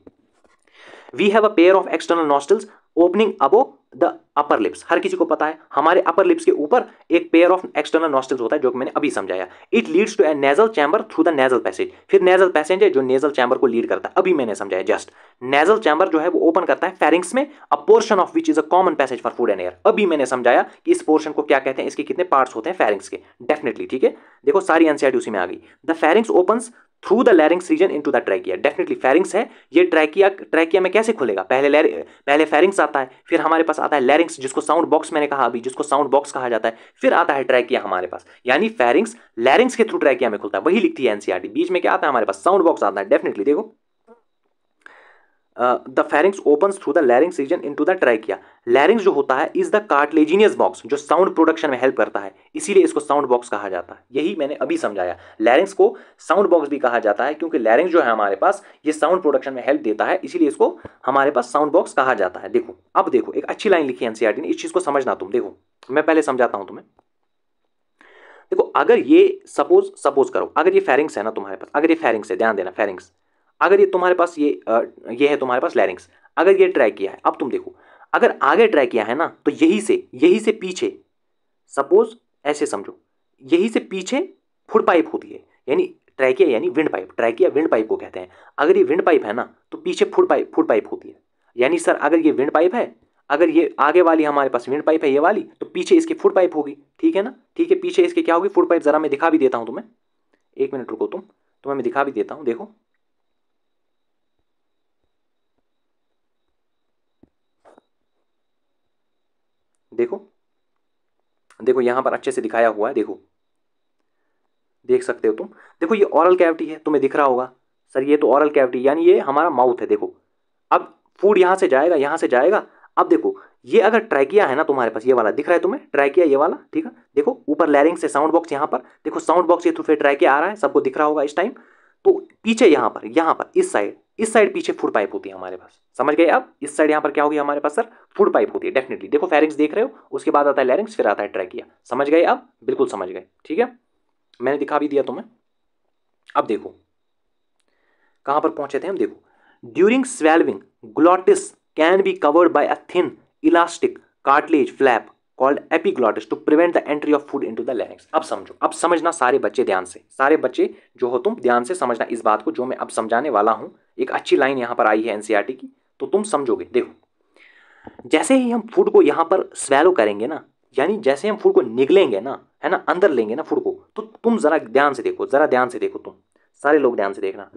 we have a pair of external nostrils opening above the upper lips. हर किसी को पता है हमारे अपर लिप्स के ऊपर एक पेयर ऑफ एक्सटर्नल नॉस्ट्रल्स होता है, जो कि मैंने अभी समझाया। It leads to a nasal chamber through the nasal passage. फिर नेजल पैसेज है जो नेजल चैम्बर को लीड करता है, अभी मैंने समझाया जस्ट। नेजल चैम्बर जो है वो ओपन करता है फेरिंग्स में, अ portion of which is a common passage for food and air. अभी मैंने समझाया कि इस पोर्शन को क्या कहते हैं, इसके कितने पार्ट्स होते हैं फेरिंग्स के, डेफिनेटली, ठीक है। देखो सारी एनसीईआरटी उसी में आ गई। The pharynx opens through the larynx region into the trachea. Definitely pharynx है ये, ट्रैकिया में कैसे खुलेगा, पहले फेरिंग्स आता है, फिर हमारे पास आता है लैरिंग्स जिसको साउंड बॉक्स मैंने कहा अभी, जिसको साउंड बॉक्स कहा जाता है, फिर आता है ट्रैकिया हमारे पास। यानी फेरिंग्स लैरिंग्स के थ्रू ट्रैकिया में खुलता है, वही लिखती है एनसीईआरटी। बीच में क्या आता है हमारे पास, साउंड बॉक्स आता है। डेफिनेटली देखो the pharynx opens through the larynx region into the trachea. Larynx जो होता है इज द कार्टिलेजिनियस बॉक्स जो साउंड प्रोडक्शन में हेल्प करता है, इसीलिए इसको साउंड बॉक्स कहा जाता है। यही मैंने अभी समझाया, लैरिंग्स को साउंड बॉक्स भी कहा जाता है क्योंकि लैरिंग्स जो है हमारे पास ये साउंड प्रोडक्शन में हेल्प देता है, इसीलिए इसको हमारे पास साउंड बॉक्स कहा जाता है। देखो अब देखो एक अच्छी लाइन लिखी है एनसीईआरटी ने, इस चीज को समझना तुम। देखो मैं पहले समझाता हूं तुम्हें। देखो अगर ये सपोज करो, अगर ये फेरिंग्स है ना तुम्हारे पास, अगर ये फेरिंग्स है, ध्यान देना फेरिंग्स, अगर ये तुम्हारे पास ये है तुम्हारे पास लैरिंग्स, अगर ये ट्रैकिया है, अब तुम देखो अगर आगे ट्रैकिया है ना तो यही से पीछे, सपोज ऐसे समझो, यही से पीछे फुड पाइप होती है, यानी ट्रैकिया यानी wind pipe, trachea wind pipe को कहते हैं। अगर ये विंड पाइप है ना तो पीछे फुड पाइप होती है। यानी सर अगर ये विंड पाइप है, अगर ये आगे वाली हमारे पास विंड पाइप है ये वाली, तो पीछे इसकी फुड पाइप होगी, ठीक है ना, ठीक है। पीछे इसके क्या होगी, फुड पाइप। जरा मैं दिखा भी देता हूं तुम्हें, एक मिनट रुको तुम्हें मैं दिखा भी देता हूं। देखो देखो देखो यहां पर अच्छे से दिखाया हुआ है, देखो देख सकते हो तुम। देखो ये ओरल कैविटी है, तुम्हें दिख रहा होगा सर, ये तो ओरल कैविटी यानी ये हमारा माउथ है। देखो अब फूड यहां से जाएगा, यहां से जाएगा। अब देखो ये अगर ट्रैकिया है ना तुम्हारे पास, ये वाला दिख रहा है तुम्हें, ट्रैकिया ये वाला, ठीक है। देखो ऊपर लैरिंग से साउंड बॉक्स, यहां पर देखो साउंड बॉक्स के थ्रू फिर ट्रैकिया आ रहा है, सबको दिख रहा होगा इस टाइम। तो पीछे यहां पर इस साइड पीछे फूड पाइप होती है हमारे पास, समझ गए। अब इस साइड यहां पर क्या होगी हमारे पास सर, फूड पाइप होती है। डेफिनेटली देखो फेरिंग्स देख रहे हो, उसके बाद आता है लैरिंग्स, फिर आता है ट्रैकिया। समझ गए अब, बिल्कुल समझ गए, ठीक है। मैंने दिखा भी दिया तुम्हें। अब देखो कहां पर पहुंचे थे हम, देखो during swallowing glottis can be covered by a thin elastic cartilage flap called epiglottis to prevent the entry of food into the larynx. अब समझो, अब समझना सारे बच्चे ध्यान से, सारे बच्चे जो हो तुम ध्यान से समझना इस बात को जो मैं अब समझाने वाला हूं। एक अच्छी लाइन यहां पर आई है एनसीईआरटी की, तो तुम समझोगे। देखो जैसे ही हम फूड को यहां पर स्वेलो करेंगे ना, यानी जैसे हम फूड को निगलेंगे ना, है ना, अंदर लेंगे ना फूड को, तो तुम जरा ध्यान से देखो, जरा ध्यान से देखो तुम सारे लोग ध्यान से देखना।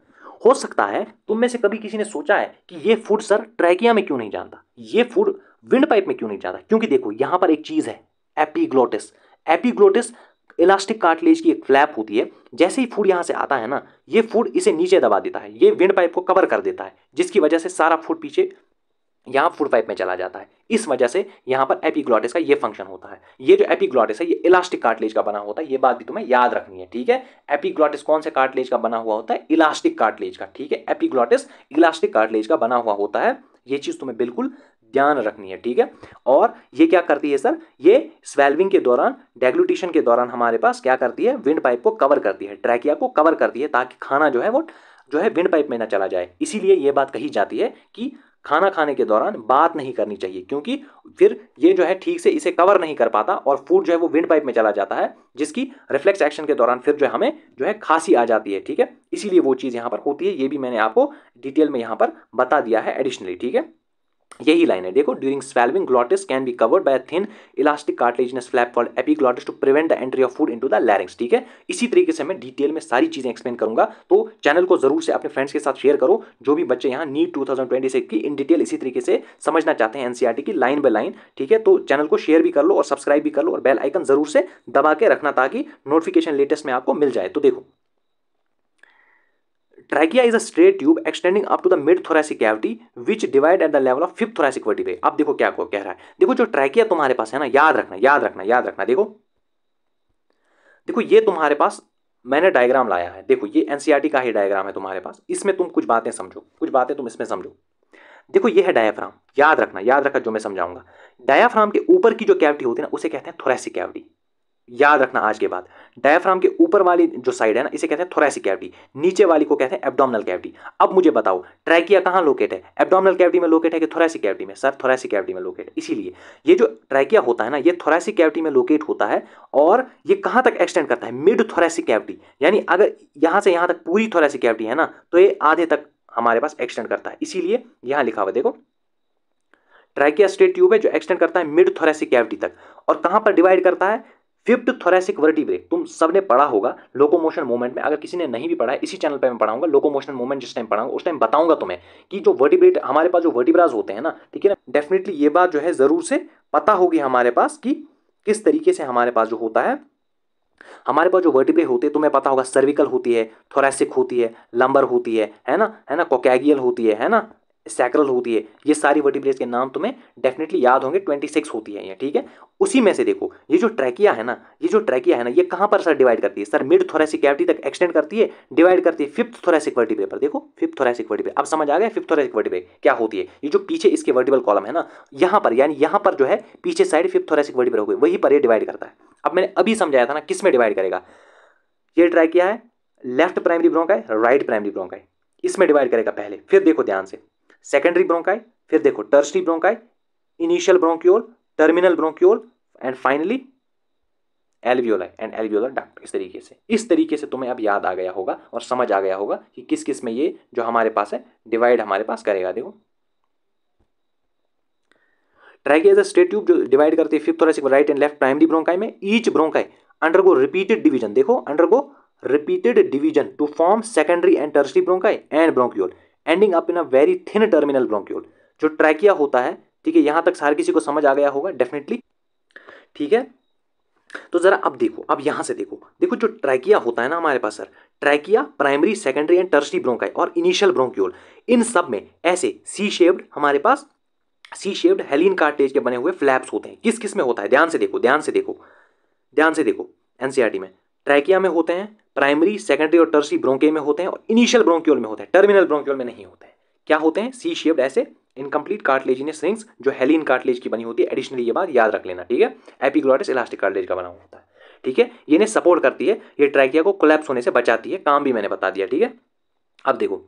हो सकता है तुम में से कभी किसी ने सोचा है कि ये फूड सर ट्रैकिया में क्यों नहीं जाता, ये फूड विंड पाइप में क्यों नहीं जाता। क्योंकि देखो यहां पर एक चीज है एपिग्लोटिस। एपिग्लोटिस इलास्टिक कार्टिलेज की एक फ्लैप होती है। जैसे ही फूड यहां से आता है ना, ये फूड इसे नीचे दबा देता है, ये विंड पाइप को कवर कर देता है, जिसकी वजह से सारा फूड पीछे यहाँ फूड पाइप में चला जाता है। इस वजह से यहाँ पर एपिग्लॉटिस का ये फंक्शन होता है। ये जो एपिग्लॉटिस है ये इलास्टिक कार्टिलेज का बना होता है, ये बात भी तुम्हें याद रखनी है, ठीक है। एपिग्लॉटिस कौन से कार्टिलेज का बना हुआ होता है, इलास्टिक कार्टिलेज का, ठीक है। एपिग्लॉटिस इलास्टिक कार्टिलेज का बना हुआ होता है, ये चीज तुम्हें बिल्कुल ध्यान रखनी है, ठीक है। और ये क्या करती है सर, ये स्वेल्विंग के दौरान, डेग्लूटिशन के दौरान हमारे पास क्या करती है, विंड पाइप को कवर करती है, ट्रैकिया को कवर करती है, ताकि खाना जो है वो जो है विंड पाइप में ना चला जाए। इसीलिए ये बात कही जाती है कि खाना खाने के दौरान बात नहीं करनी चाहिए, क्योंकि फिर ये जो है ठीक से इसे कवर नहीं कर पाता और फूड जो है वो विंड पाइप में चला जाता है, जिसकी रिफ्लेक्स एक्शन के दौरान फिर जो है हमें जो है खांसी आ जाती है, ठीक है। इसीलिए वो चीज़ यहाँ पर होती है, ये भी मैंने आपको डिटेल में यहाँ पर बता दिया है एडिशनली, ठीक है। यही लाइन है, देखो during swallowing glottis can be covered by a thin elastic cartilaginous flap called epiglottis to prevent the entry of food into the larynx, ठीक है। इसी तरीके से मैं डिटेल में सारी चीजें एक्सप्लेन करूंगा, तो चैनल को जरूर से अपने फ्रेंड्स के साथ शेयर करो, जो भी बच्चे यहाँ नीट 2026 की इन डिटेल इसी तरीके से समझना चाहते हैं एनसीईआरटी की लाइन बाय लाइन, ठीक है। तो चैनल को शेयर भी कर लो और सब्सक्राइब भी कर लो और बेल आइकन जरूर से दबा के रखना ताकि नोटिफिकेशन लेटेस्ट में आपको मिल जाए। तो देखो Trachea is a straight tube extending up to the mid thoracic cavity which divide at the level of fifth thoracic vertebrae। अब देखो क्या कह रहा है, देखो जो ट्रैकिया तुम्हारे पास है ना, याद रखना याद रखना याद रखना, देखो देखो ये तुम्हारे पास मैंने डायग्राम लाया है, देखो ये एनसीईआरटी का ही डायग्राम है तुम्हारे पास, इसमें तुम कुछ बातें समझो, कुछ बातें तुम इसमें समझो। देखो ये है डायाफ्राम, याद रखना जो मैं समझाऊंगा। डायाफ्राम के ऊपर की जो कैविटी होती है ना उसे कहते हैं थोरैसिक कैविटी, याद रखना आज के बाद। डायफ्राम के ऊपर वाली जो साइड है ना, इसे कहते हैं थोरैसिक कैविटी, नीचे वाली को कहते हैं एब्डोमिनल कैविटी। अब मुझे बताओ ट्रैकिया कहाँ लोकेट है, एब्डोमिनल कैविटी में लोकेट है कि थोरैसिक कैविटी में? सर थोरैसिक कैविटी में लोकेट है। इसीलिए ये जो ट्रैकिया होता है ना, ये थोरैसिक कैविटी में लोकेट होता है और ये कहाँ तक एक्सटेंड करता है, मिड थोरैसिक कैविटी, यानी अगर यहाँ से यहाँ तक पूरी थोरैसिक कैविटी है ना, तो ये आधे तक हमारे पास एक्सटेंड करता है। इसीलिए यहाँ लिखा हुआ देखो, ट्रैकिया स्ट्रेट ट्यूब है जो एक्सटेंड करता है मिड थोरैसिक कैविटी तक, और कहां पर डिवाइड करता है, फिफ्थ थोरैसिक वर्टिब्रे। तुम सबने पढ़ा होगा लोकोमोशन मूवमेंट में, अगर किसी ने नहीं भी पढ़ा है इसी चैनल पे मैं पढ़ाऊंगा लोकोमोशन मूवमेंट। जिस टाइम पढ़ाऊंगा उस टाइम बताऊंगा तुम्हें कि जो वर्टिब्रेट हमारे पास जो वर्टिब्राज होते हैं ना, ठीक है ना, डेफिनेटली ये बात जो है जरूर से पता होगी हमारे पास कि किस तरीके से हमारे पास जो होता है, हमारे पास जो वर्टिब्रे होते हैं तुम्हें पता होगा, सर्विकल होती है, थोरैसिक होती है, लंबर होती है ना, कोकैगियल होती है ना, सैक्रल होती है। ये सारी वर्टिब्रेज के नाम तुम्हें डेफिनेटली याद होंगे, 26 होती है ये, ठीक है। उसी में से देखो ये जो ट्रैकिया है ना, ये कहां पर सर डिवाइड करती है? सर मिड थोरैसिक कैविटी तक एक्सटेंड करती है, डिवाइड करती है फिफ्थ थोरैसिक वर्टिब्रे पर। देखो फिफ्थ थोरैसिक वर्टिब्रे, अब समझ आ गया फिफ्थ थोरैसिक वर्टिब्रे क्या होती है? ये जो पीछे इसके वर्टिब्रल कॉलम है ना, यहां पर, यानी यहां पर जो है पीछे साइड फिफ्थ थोरैसिक वर्टिब्रे हो गई, वहीं पर ये डिवाइड करता है। अब मैंने अभी समझाया था ना किस में डिवाइड करेगा, ये ट्रैकिया है, left primary bronchi, right primary bronchi, इसमें डिवाइड करेगा पहले। फिर देखो ध्यान से, सेकेंडरी ब्रोंकाई, फिर देखो tertiary bronchi, initial bronchiole, terminal bronchiole, and finally alveoli and alveolar duct. इस तरीके से तुम्हें अब याद आ गया होगा और समझ आ गया होगा कि किस किस में ये जो हमारे पास है डिवाइड हमारे पास करेगा। देखो trachea is a straight tube जो डिवाइड करती है fifth thoracic right and left primary bronchi में। Each bronchi undergo repeated division, देखो undergo repeated division to form secondary and tertiary bronchi and bronchiole ending up in a very thin terminal bronchiole. जो trachea होता है, ठीक है, यहां तक हर किसी को समझ आ गया होगा डेफिनेटली, ठीक है। तो जरा अब देखो, अब यहां से देखो, देखो जो ट्रैकिया होता है ना हमारे पास sir, trachea primary secondary and tertiary bronchi और इनिशियल ब्रोंक्यूल, इन सब में ऐसे सी शेप्ड हमारे पास सी शेप्ड हेलिन कार्टेज के बने हुए फ्लैप्स होते हैं। किस किस में होता है? ध्यान से देखो, ध्यान से देखो, ध्यान से देखो। एनसीईआरटी में ट्रैकिया में होते हैं, प्राइमरी सेकेंडरी और टर्शरी ब्रोंके में होते हैं, और इनिशियल ब्रोंक्यूल में होते हैं, टर्मिनल ब्रोंक्यूल में नहीं होते हैं। क्या होते हैं? सी शेप्ड ऐसे इनकम्प्लीट कार्टिलेजिनस रिंग्स जो हेलिन कार्टिलेज की बनी होती है। एडिशनली ये बात याद रख लेना, ठीक है। एपिग्लॉटिस इलास्टिक कार्टिलेज का बना हुआ होता है, ठीक है। ये इन्हें सपोर्ट करती है, ये ट्रैकिया को कोलैप्स होने से बचाती है, काम भी मैंने बता दिया, ठीक है। अब देखो,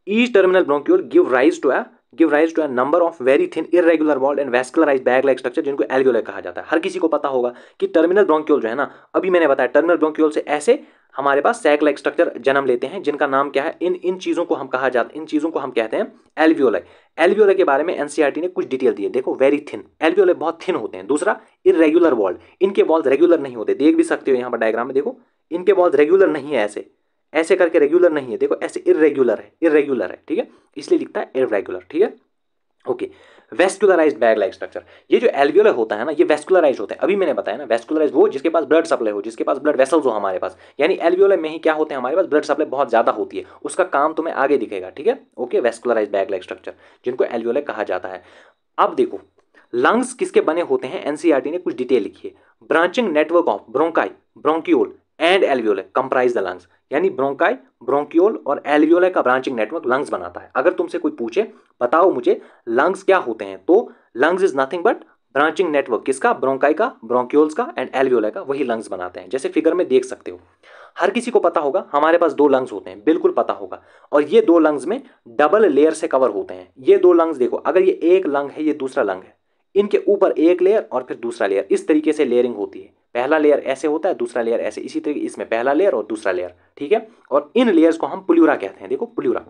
each terminal bronchiole give rise to a number of very thin irregular walled and vascularised bag like structure जिनको एल्वियोलाई कहा जाता है। हर किसी को पता होगा कि टर्मिनल ब्रोंक्यूल जो है ना, अभी मैंने बताया टर्मिनल ब्रोंक्यूल से ऐसे हमारे पास सैक लाइक स्ट्रक्चर जन्म लेते हैं जिनका नाम क्या है, इन चीजों को हम कहते हैं एल्वियोलाई। एल्वियोलाई के बारे में एनसीईआरटी ने कुछ डिटेल दी है, देखो वेरी थिन, एल्वियोलाई बहुत थिन होते हैं। दूसरा इरेगुलर वॉल्ड, इनके वॉल्स रेगुलर नहीं होते, देख भी सकते हो यहाँ पर डायग्राम में, देखो इनके वॉल्स रेगुलर नहीं है, ऐसे ऐसे करके रेगुलर नहीं है, देखो ऐसे इरेगुलर है, ठीक है, इसलिए लिखता है इरेगुलर, ठीक है, okay. Vascularised bag like structure, ये जो एल्वियोलर होता है ना, ये वेस्कुलराइज्ड होता है। अभी मैंने बताया ना, वेस्कुलराइज्ड वो जिसके पास ब्लड सप्लाई हो, जिसके पास ब्लड वेसल्स हो हमारे पास, यानी एल्वियोलर में ही क्या होते हैं हमारे पास, ब्लड सप्लाई बहुत ज्यादा होती है, उसका काम तुम्हें आगे दिखेगा, ठीक है, okay. Vascularised bag like structure जिनको एल्वियोलर कहा जाता है। अब देखो लंग्स किसके बने होते हैं, एनसीईआरटी ने कुछ डिटेल लिखी है। Branching network of bronchi, bronchiole and alveoli comprise the lungs, यानी ब्रोंकाई, ब्रोंक्यूल और एल्वियोलाई का ब्रांचिंग नेटवर्क लंग्स बनाता है। अगर तुमसे कोई पूछे बताओ मुझे लंग्स क्या होते हैं, तो lungs is nothing but branching network, किसका? ब्रोंकाई का, ब्रोंक्यूल्स का एंड एल्वियोलाई का, वही लंग्स बनाते हैं। जैसे फिगर में देख सकते हो, हर किसी को पता होगा हमारे पास दो लंग्स होते हैं, बिल्कुल पता होगा, और ये दो लंग्स में डबल लेयर से कवर होते हैं। ये दो लंग्स देखो, अगर ये एक लंग है, ये दूसरा लंग है, इनके ऊपर एक लेयर और फिर दूसरा लेयर, इस तरीके से लेयरिंग होती है। पहला लेयर ऐसे होता है, दूसरा लेयर ऐसे, इसी तरीके इसमें पहला लेयर और दूसरा लेयर, ठीक है। और इन लेयर्स को हम प्लूरा कहते हैं, देखो प्लूरा,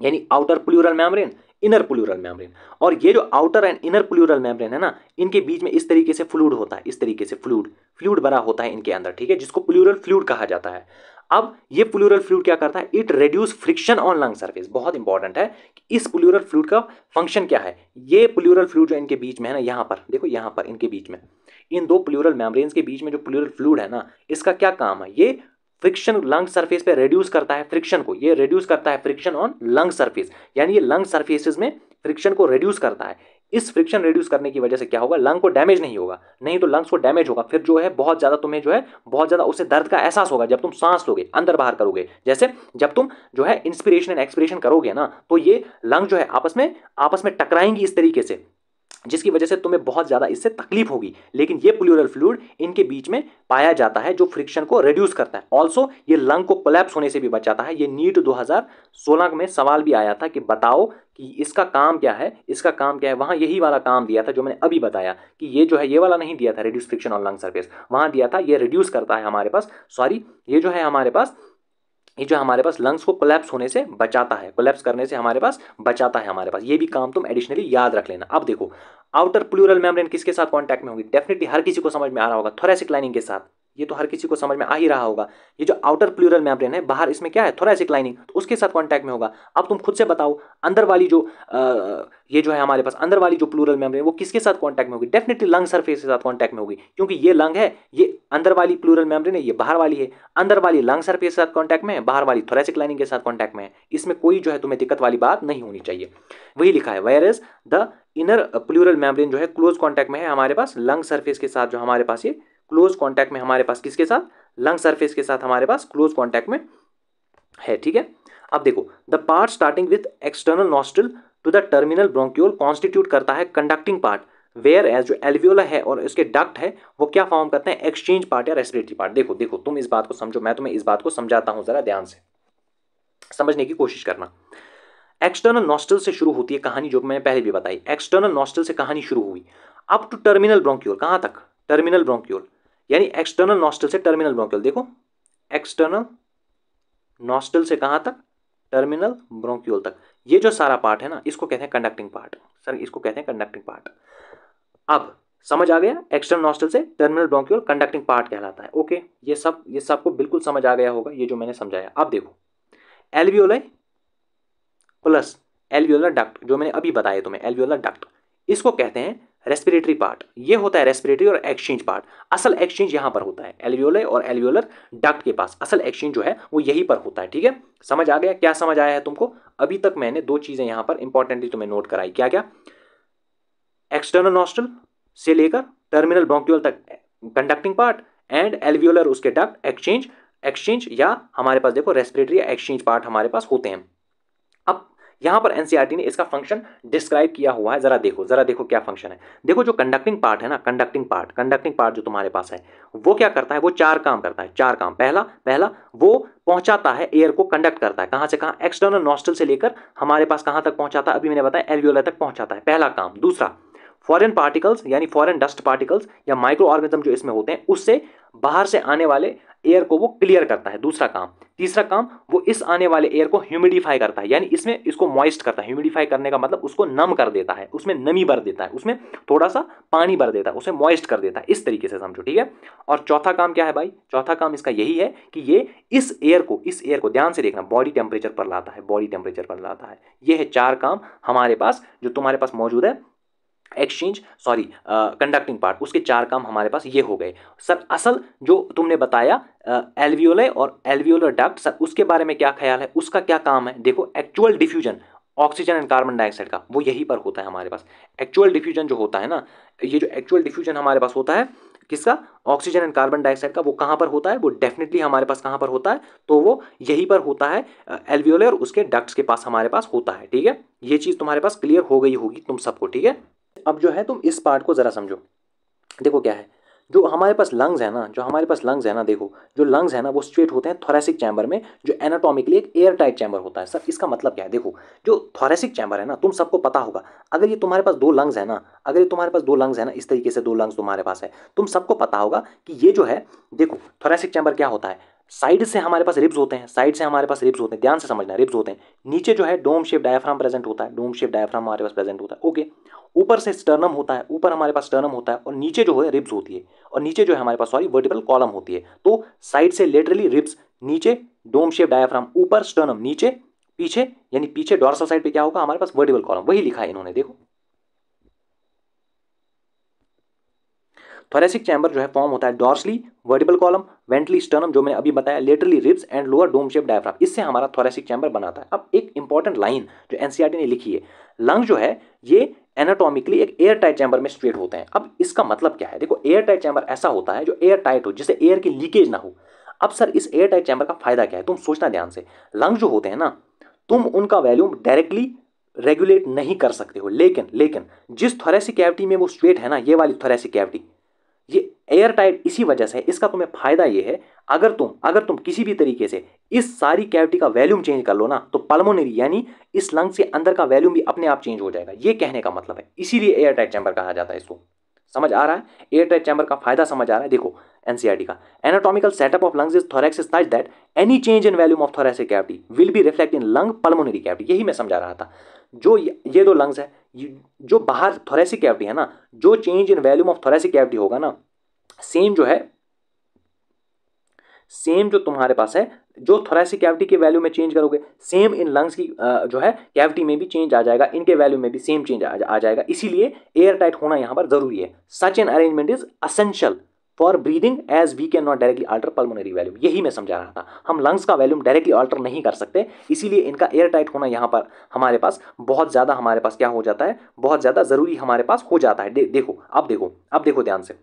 यानी outer pleural membrane, inner pleural membrane. और ये जो outer and inner pleural membrane है ना, इनके बीच में इस तरीके से फ्लूइड होता है, इस तरीके से फ्लूइड भरा होता है इनके अंदर, ठीक है, जिसको प्लूरल फ्लूइड कहा जाता है। अब ये प्लूरल फ्लूइड क्या करता है? It reduce friction on lung surface. बहुत इंपॉर्टेंट है कि इस प्लूरल फ्लूइड का फंक्शन क्या है। ये प्लूरल फ्लूइड जो इनके बीच में है ना, यहाँ पर देखो, यहाँ पर इनके बीच में, इन दो प्लूरल मेम्ब्रेन्स के बीच में जो प्लूरल फ्लूइड है ना, इसका क्या काम है? ये फ्रिक्शन लंग सरफेस पे रिड्यूस करता है, फ्रिक्शन को ये रिड्यूस करता है, फ्रिक्शन ऑन लंग सरफेस, यानी ये लंग सरफेसेस में फ्रिक्शन को रिड्यूस करता है। इस फ्रिक्शन रिड्यूस करने की वजह से क्या होगा? लंग को डैमेज नहीं होगा, नहीं तो लंग्स को डैमेज होगा, फिर जो है बहुत ज्यादा तुम्हें जो है बहुत ज्यादा उससे दर्द का एहसास होगा जब तुम सांस लोगे, अंदर बाहर करोगे। जैसे जब तुम जो है इंस्पिरेशन एंड एक्सपिरेशन करोगे ना, तो ये लंग जो है आपस में टकराएंगी इस तरीके से, जिसकी वजह से तुम्हें बहुत ज़्यादा इससे तकलीफ होगी। लेकिन ये प्लूरल फ्लूइड इनके बीच में पाया जाता है जो फ्रिक्शन को रिड्यूस करता है। ऑल्सो ये लंग को कोलैप्स होने से भी बचाता है। ये नीट 2016 में सवाल भी आया था कि बताओ कि इसका काम क्या है, इसका काम क्या है। वहाँ यही वाला काम दिया था जो मैंने अभी बताया कि ये जो है, ये वाला नहीं दिया था reduce friction on lung surface, वहाँ दिया था ये रिड्यूस करता है हमारे पास, सॉरी ये जो है हमारे पास, ये जो हमारे पास लंग्स को कोलैप्स होने से बचाता है, कोलैप्स करने से हमारे पास बचाता है हमारे पास। ये भी काम तुम एडिशनली याद रख लेना। अब देखो आउटर प्लूरल मेम्ब्रेन किसके साथ कांटेक्ट में होगी, डेफिनेटली हर किसी को समझ में आ रहा होगा, थोरैसिक लाइनिंग के साथ। ये तो हर किसी को समझ में आ ही रहा होगा। ये जो आउटर प्लूरल मेम्ब्रेन है बाहर, इसमें क्या है, थोरैसिक लाइनिंग, तो उसके साथ कांटेक्ट में होगा। अब तुम खुद से बताओ अंदर वाली जो ये जो है हमारे पास अंदर वाली जो प्लूरल मेम्ब्रेन वो किसके साथ कांटेक्ट में होगी, डेफिनेटली लंग सरफेस के साथ कांटेक्ट में होगी, क्योंकि ये लंग है, ये अंदर वाली प्लूरल मेम्ब्रेन है, ये बाहर वाली है। अंदर वाली लंग सरफेस के साथ कांटेक्ट में है, बाहर वाली थोरैसिक लाइनिंग के साथ कांटेक्ट में है। इसमें कोई जो है तुम्हें दिक्कत वाली बात नहीं होनी चाहिए। वही लिखा है where is the inner pleural membrane जो है क्लोज कांटेक्ट में है हमारे पास लंग सरफेस के साथ, जो हमारे पास ये क्लोज कांटेक्ट में हमारे पास किसके साथ, लंग सरफेस के साथ हमारे पास क्लोज कांटेक्ट में है। ठीक है, अब देखो the part starting with external nostril to the terminal bronchiole constitute करता है कंडक्टिंग पार्ट, वेयर एज जो एल्वियोला है और इसके डक्ट है वो क्या फॉर्म करते हैं, एक्सचेंज पार्ट या रेस्पिरेटरी पार्ट। देखो देखो तुम इस बात को समझो, मैं तुम्हें इस बात को समझाता हूं, जरा ध्यान से समझने की कोशिश करना। एक्सटर्नल नॉस्ट्रिल से शुरू होती है कहानी, जो मैंने पहले भी बताई। एक्सटर्नल नॉस्ट्रिल से कहानी शुरू हुई अप टू टर्मिनल ब्रोंक्यूल, कहां तक, टर्मिनल ब्रोंक्यूल, यानी एक्सटर्नल नॉस्ट्रिल से टर्मिनल ब्रोंक्यूल। देखो एक्सटर्नल नॉस्ट्रिल से कहां तक, टर्मिनल ब्रोंक्यूल तक। ये जो सारा पार्ट है ना, इसको कहते हैं कंडक्टिंग पार्ट। सर इसको कहते हैं कंडक्टिंग पार्ट। अब समझ आ गया, एक्सटर्नल नॉस्ट्रिल से टर्मिनल ब्रोंक्यूल कंडक्टिंग पार्ट कहलाता है। ओके, ये सबको बिल्कुल समझ आ गया होगा ये जो मैंने समझाया। अब देखो एल्वियोलाई प्लस एल्वियोलर डक्ट, जो मैंने अभी बताया तुम्हें, एल्वियोलर डक्ट, इसको कहते हैं रेस्पिरेटरी पार्ट। ये होता है रेस्पिरेटरी और एक्सचेंज पार्ट। असल एक्सचेंज यहां पर होता है एल्वियोलाई और एल्वियोलर डक्ट के पास, असल एक्सचेंज जो है वो यहीं पर होता है। ठीक है, समझ आ गया, क्या समझ आया है तुमको। अभी तक मैंने दो चीजें यहां पर इंपॉर्टेंटली तुम्हें नोट कराई, क्या क्या, एक्सटर्नल नॉस्ट्रल से लेकर टर्मिनल ब्रोंक्यूल तक कंडक्टिंग पार्ट, एंड एल्वियोलर उसके डक्ट एक्सचेंज या हमारे पास देखो रेस्पिरेटरी एक्सचेंज पार्ट हमारे पास होते हैं। अब यहां पर एनसीईआरटी ने इसका फंक्शन डिस्क्राइब किया हुआ है, जरा देखो क्या फंक्शन है। देखो जो कंडक्टिंग पार्ट है ना, कंडक्टिंग पार्ट जो तुम्हारे पास है वो क्या करता है, वो चार काम करता है, चार काम। पहला वो पहुंचाता है, एयर को कंडक्ट करता है, कहां से कहां, एक्सटर्नल नॉस्ट्रल से लेकर हमारे पास कहां तक पहुंचाता है, अभी मैंने बताया एल्वियोलर तक पहुंचाता है, पहला काम। दूसरा फॉरेन पार्टिकल्स यानी फॉरेन डस्ट पार्टिकल्स या माइक्रो ऑर्गेनिज्म जो इसमें होते हैं उससे बाहर से आने वाले एयर को वो क्लियर करता है, दूसरा काम। तीसरा काम वो इस आने वाले एयर को ह्यूमिडिफाई करता है, यानी इसमें इसको मॉइस्ट करता है। ह्यूमिडिफाई करने का मतलब उसको नम कर देता है, उसमें नमी भर देता है, उसमें थोड़ा सा पानी भर देता है, उसे मॉइस्ट कर देता है, इस तरीके से समझो। ठीक है, और चौथा काम क्या है भाई, चौथा काम इसका यही है कि ये इस एयर को ध्यान से देखना, बॉडी टेम्परेचर पर लाता है, बॉडी टेम्परेचर पर लाता है। ये है चार काम हमारे पास जो तुम्हारे पास मौजूद है कंडक्टिंग पार्ट, उसके चार काम हमारे पास ये हो गए। सर असल जो तुमने बताया एल्वियोलाई और एल्वियोलर डक्ट, सर उसके बारे में क्या ख्याल है, उसका क्या काम है। देखो actual diffusion oxygen and carbon dioxide का वो यहीं पर होता है हमारे पास। एक्चुअल डिफ्यूजन जो होता है ना, ये जो एक्चुअल डिफ्यूजन हमारे पास होता है किसका, ऑक्सीजन एंड कार्बन डाइऑक्साइड का, वो कहाँ पर होता है, वो डेफिनेटली हमारे पास कहाँ पर होता है, तो वो यहीं पर होता है एल्वियोलाई और उसके डक्ट्स के पास हमारे पास होता है। ठीक है, ये चीज़ तुम्हारे पास क्लियर हो गई होगी तुम सबको। ठीक है, अब जो है तुम इस पार्ट को जरा समझो। देखो क्या है, जो हमारे पास लंग्स है ना, देखो जो लंग्स है ना वो सिचुएट होते हैं थोरैसिक चैम्बर में, जो एनाटॉमिकली एक एयर टाइट चैम्बर होता है। सर इसका मतलब क्या है, देखो जो थोरैसिक चैम्बर है ना, तुम सबको पता होगा, अगर ये तुम्हारे पास दो लंग्स है ना, इस तरीके से दो लंग्स तुम्हारे पास है, तुम सबको पता होगा कि ये जो है, देखो थोरैसिक चैम्बर क्या होता है, साइड से हमारे पास रिब्स होते हैं, ध्यान से समझना, रिब्स होते हैं। नीचे जो है डोम शेप डायफ्राम प्रेजेंट होता है, हमारे पास प्रेजेंट होता है। ओके, ऊपर से स्टर्नम होता है, ऊपर हमारे पास स्टर्नम होता है, और नीचे जो है रिब्स होती है, और नीचे जो है हमारे पास वर्टिकल कॉलम होती है। तो साइड से लेटरली रिब्स, नीचे डोम शेप डायफ्राम, ऊपर स्टर्नम, नीचे पीछे, यानी पीछे डॉर्सल साइड पे क्या होगा हमारे पास, वर्टिकल कॉलम। वही लिखा है इन्होंने, देखो थोरैसिक चैम्बर जो है फॉर्म होता है dorsally vertical column, ventrally sternum जो मैंने अभी बताया, laterally ribs and lower dome shape diaphragm, इससे हमारा थोरैसिक चैम्बर बनाता है। अब एक इंपॉर्टेंट लाइन जो एनसीईआरटी ने लिखी है, लंग जो है ये एनाटॉमिकली एक एयर टाइट चैम्बर में सिचुएट होते हैं। अब इसका मतलब क्या है, देखो एयर टाइट चैम्बर ऐसा होता है जो एयर टाइट हो, जिससे एयर की लीकेज ना हो। अब सर इस एयर टाइट चैम्बर का फायदा क्या है, तुम सोचना ध्यान से। लंग जो होते हैं ना, तुम उनका वैल्यूम डायरेक्टली रेगुलेट नहीं कर सकते हो। लेकिन लेकिन जिस थोरेसिक कैविटी में वो स्वेट है ना, ये वाली थोरेसिक कैविटी, ये एयर टाइट इसी वजह से है। इसका तुम्हें फायदा ये है, अगर तुम किसी भी तरीके से इस सारी कैविटी का वैल्यूम चेंज कर लो ना, तो पल्मोनरी यानी इस लंग्स के अंदर का वैल्यूम भी अपने आप चेंज हो जाएगा। ये कहने का मतलब है, इसीलिए एयर टाइट चैम्बर कहा जाता है इसको। समझ आ रहा है? एयर टाइट चैम्बर का फायदा समझ आ रहा है? देखो एनसीईआरटी का anatomical setup of lungs is thorax is such that any change in volume of thoracic cavity will be reflect in lung pulmonary cavity. यही मैं समझा रहा था। जो ये दो लंग्स है, जो बाहर थोरैसिक कैविटी है ना, जो change in volume of thoracic cavity होगा ना, सेम जो तुम्हारे पास है, जो थोरैसिक कैविटी के वैल्यू में चेंज करोगे, सेम इन लंग्स की जो है कैविटी में भी चेंज आ जाएगा, इनके वैल्यू में भी सेम चेंज आ जाएगा। इसीलिए एयर टाइट होना यहां पर जरूरी है। Such an arrangement is essential for breathing as we can not directly alter pulmonary volume. यही मैं समझा रहा था, हम लंग्स का वैल्यूम डायरेक्टली अल्टर नहीं कर सकते, इसीलिए इनका एयर टाइट होना यहाँ पर हमारे पास बहुत ज्यादा, हमारे पास क्या हो जाता है, बहुत ज्यादा जरूरी हमारे पास हो जाता है। देखो अब देखो ध्यान से।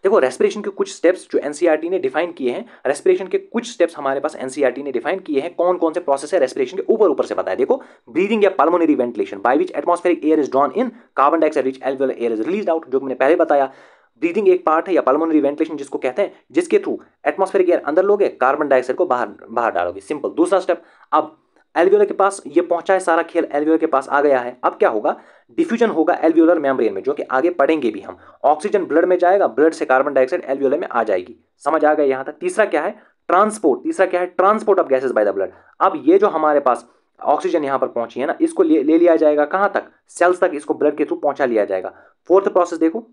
देखो रेस्पिरेशन के कुछ स्टेप्स जो एनसीईआरटी ने डिफाइन किए हैं, रेस्पिरेशन के कुछ स्टेप्स हमारे पास एनसीईआरटी ने डिफाइन किए हैं। कौन कौन से प्रोसेस है रेस्पिरेशन के, ऊपर से बताया। देखो, ब्रीदिंग या pulmonary ventilation by which atmospheric air is drawn in, carbon dioxide rich alveolar air is released out, जो मैंने पहले बताया। ब्रीदिंग एक पार्ट है, या पल्मोनरी वेंटिलेशन जिसको कहते हैं, जिसके थ्रू एटमॉस्फेरिक एयर अंदर लोगे, कार्बन डाइऑक्साइड को बाहर डालोगे। सिंपल। दूसरा स्टेप, अब एल्वियोलर के पास ये पहुंचा है, सारा खेल एल्वियोलर के पास आ गया है। अब क्या होगा, डिफ्यूजन होगा एल्वियोलर मेम्ब्रेन में, जो कि आगे पढ़ेंगे भी हम। ऑक्सीजन ब्लड में जाएगा, ब्लड से कार्बन डाइऑक्साइड एल्वियोलर में आ जाएगी। समझ आ गया यहां तक? तीसरा क्या है, transport of gases by the blood. अब ये जो हमारे पास ऑक्सीजन यहां पर पहुंची है ना, इसको ले लिया जाएगा कहां तक, सेल्स तक, इसको ब्लड के थ्रू पहुंचा लिया जाएगा। फोर्थ प्रोसेस देखो,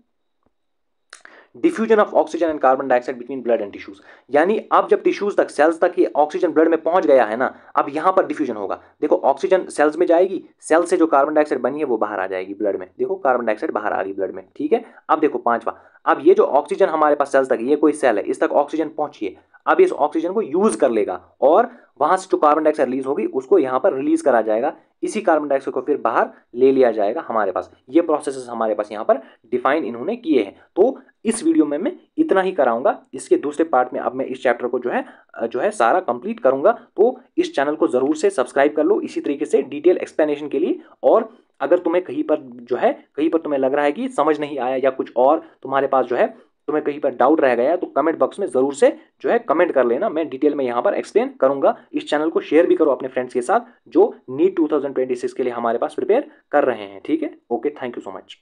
diffusion of oxygen and carbon dioxide between blood and tissues. यानी अब जब टिश्यूज तक, सेल्स तक ये ऑक्सीजन ब्लड में पहुंच गया है ना, अब यहां पर डिफ्यूजन होगा। देखो ऑक्सीजन सेल्स में जाएगी, सेल से जो कार्बन डाइऑक्साइड बनी है वो बाहर आ जाएगी ब्लड में। देखो कार्बन डाइऑक्साइड बाहर आ गई ब्लड में, ठीक है। अब देखो पांचवा, अब ये जो ऑक्सीजन हमारे पास सेल्स तक, ये कोई सेल है, इस तक ऑक्सीजन पहुंची है। अब इस ऑक्सीजन को यूज कर लेगा और वहां से जो कार्बन डाइऑक्साइड रिलीज होगी उसको यहां पर रिलीज करा जाएगा। इसी कार्बन डाइऑक्साइड को फिर बाहर ले लिया जाएगा हमारे पास। ये प्रोसेसेस हमारे पास यहाँ पर डिफाइन इन्होंने किए हैं। तो इस वीडियो में मैं इतना ही कराऊंगा। इसके दूसरे पार्ट में अब मैं इस चैप्टर को जो है सारा कंप्लीट करूंगा। तो इस चैनल को जरूर से सब्सक्राइब कर लो इसी तरीके से डिटेल एक्सप्लेनेशन के लिए। और अगर तुम्हें कहीं पर तुम्हें लग रहा है कि समझ नहीं आया, या कुछ और तुम्हारे पास तुम्हें कहीं पर डाउट रह गया, तो कमेंट बॉक्स में जरूर से कमेंट कर लेना। मैं डिटेल में यहाँ पर एक्सप्लेन करूंगा। इस चैनल को शेयर भी करो अपने फ्रेंड्स के साथ जो नीट 2026 के लिए हमारे पास प्रिपेयर कर रहे हैं। ठीक है, okay, thank you so much.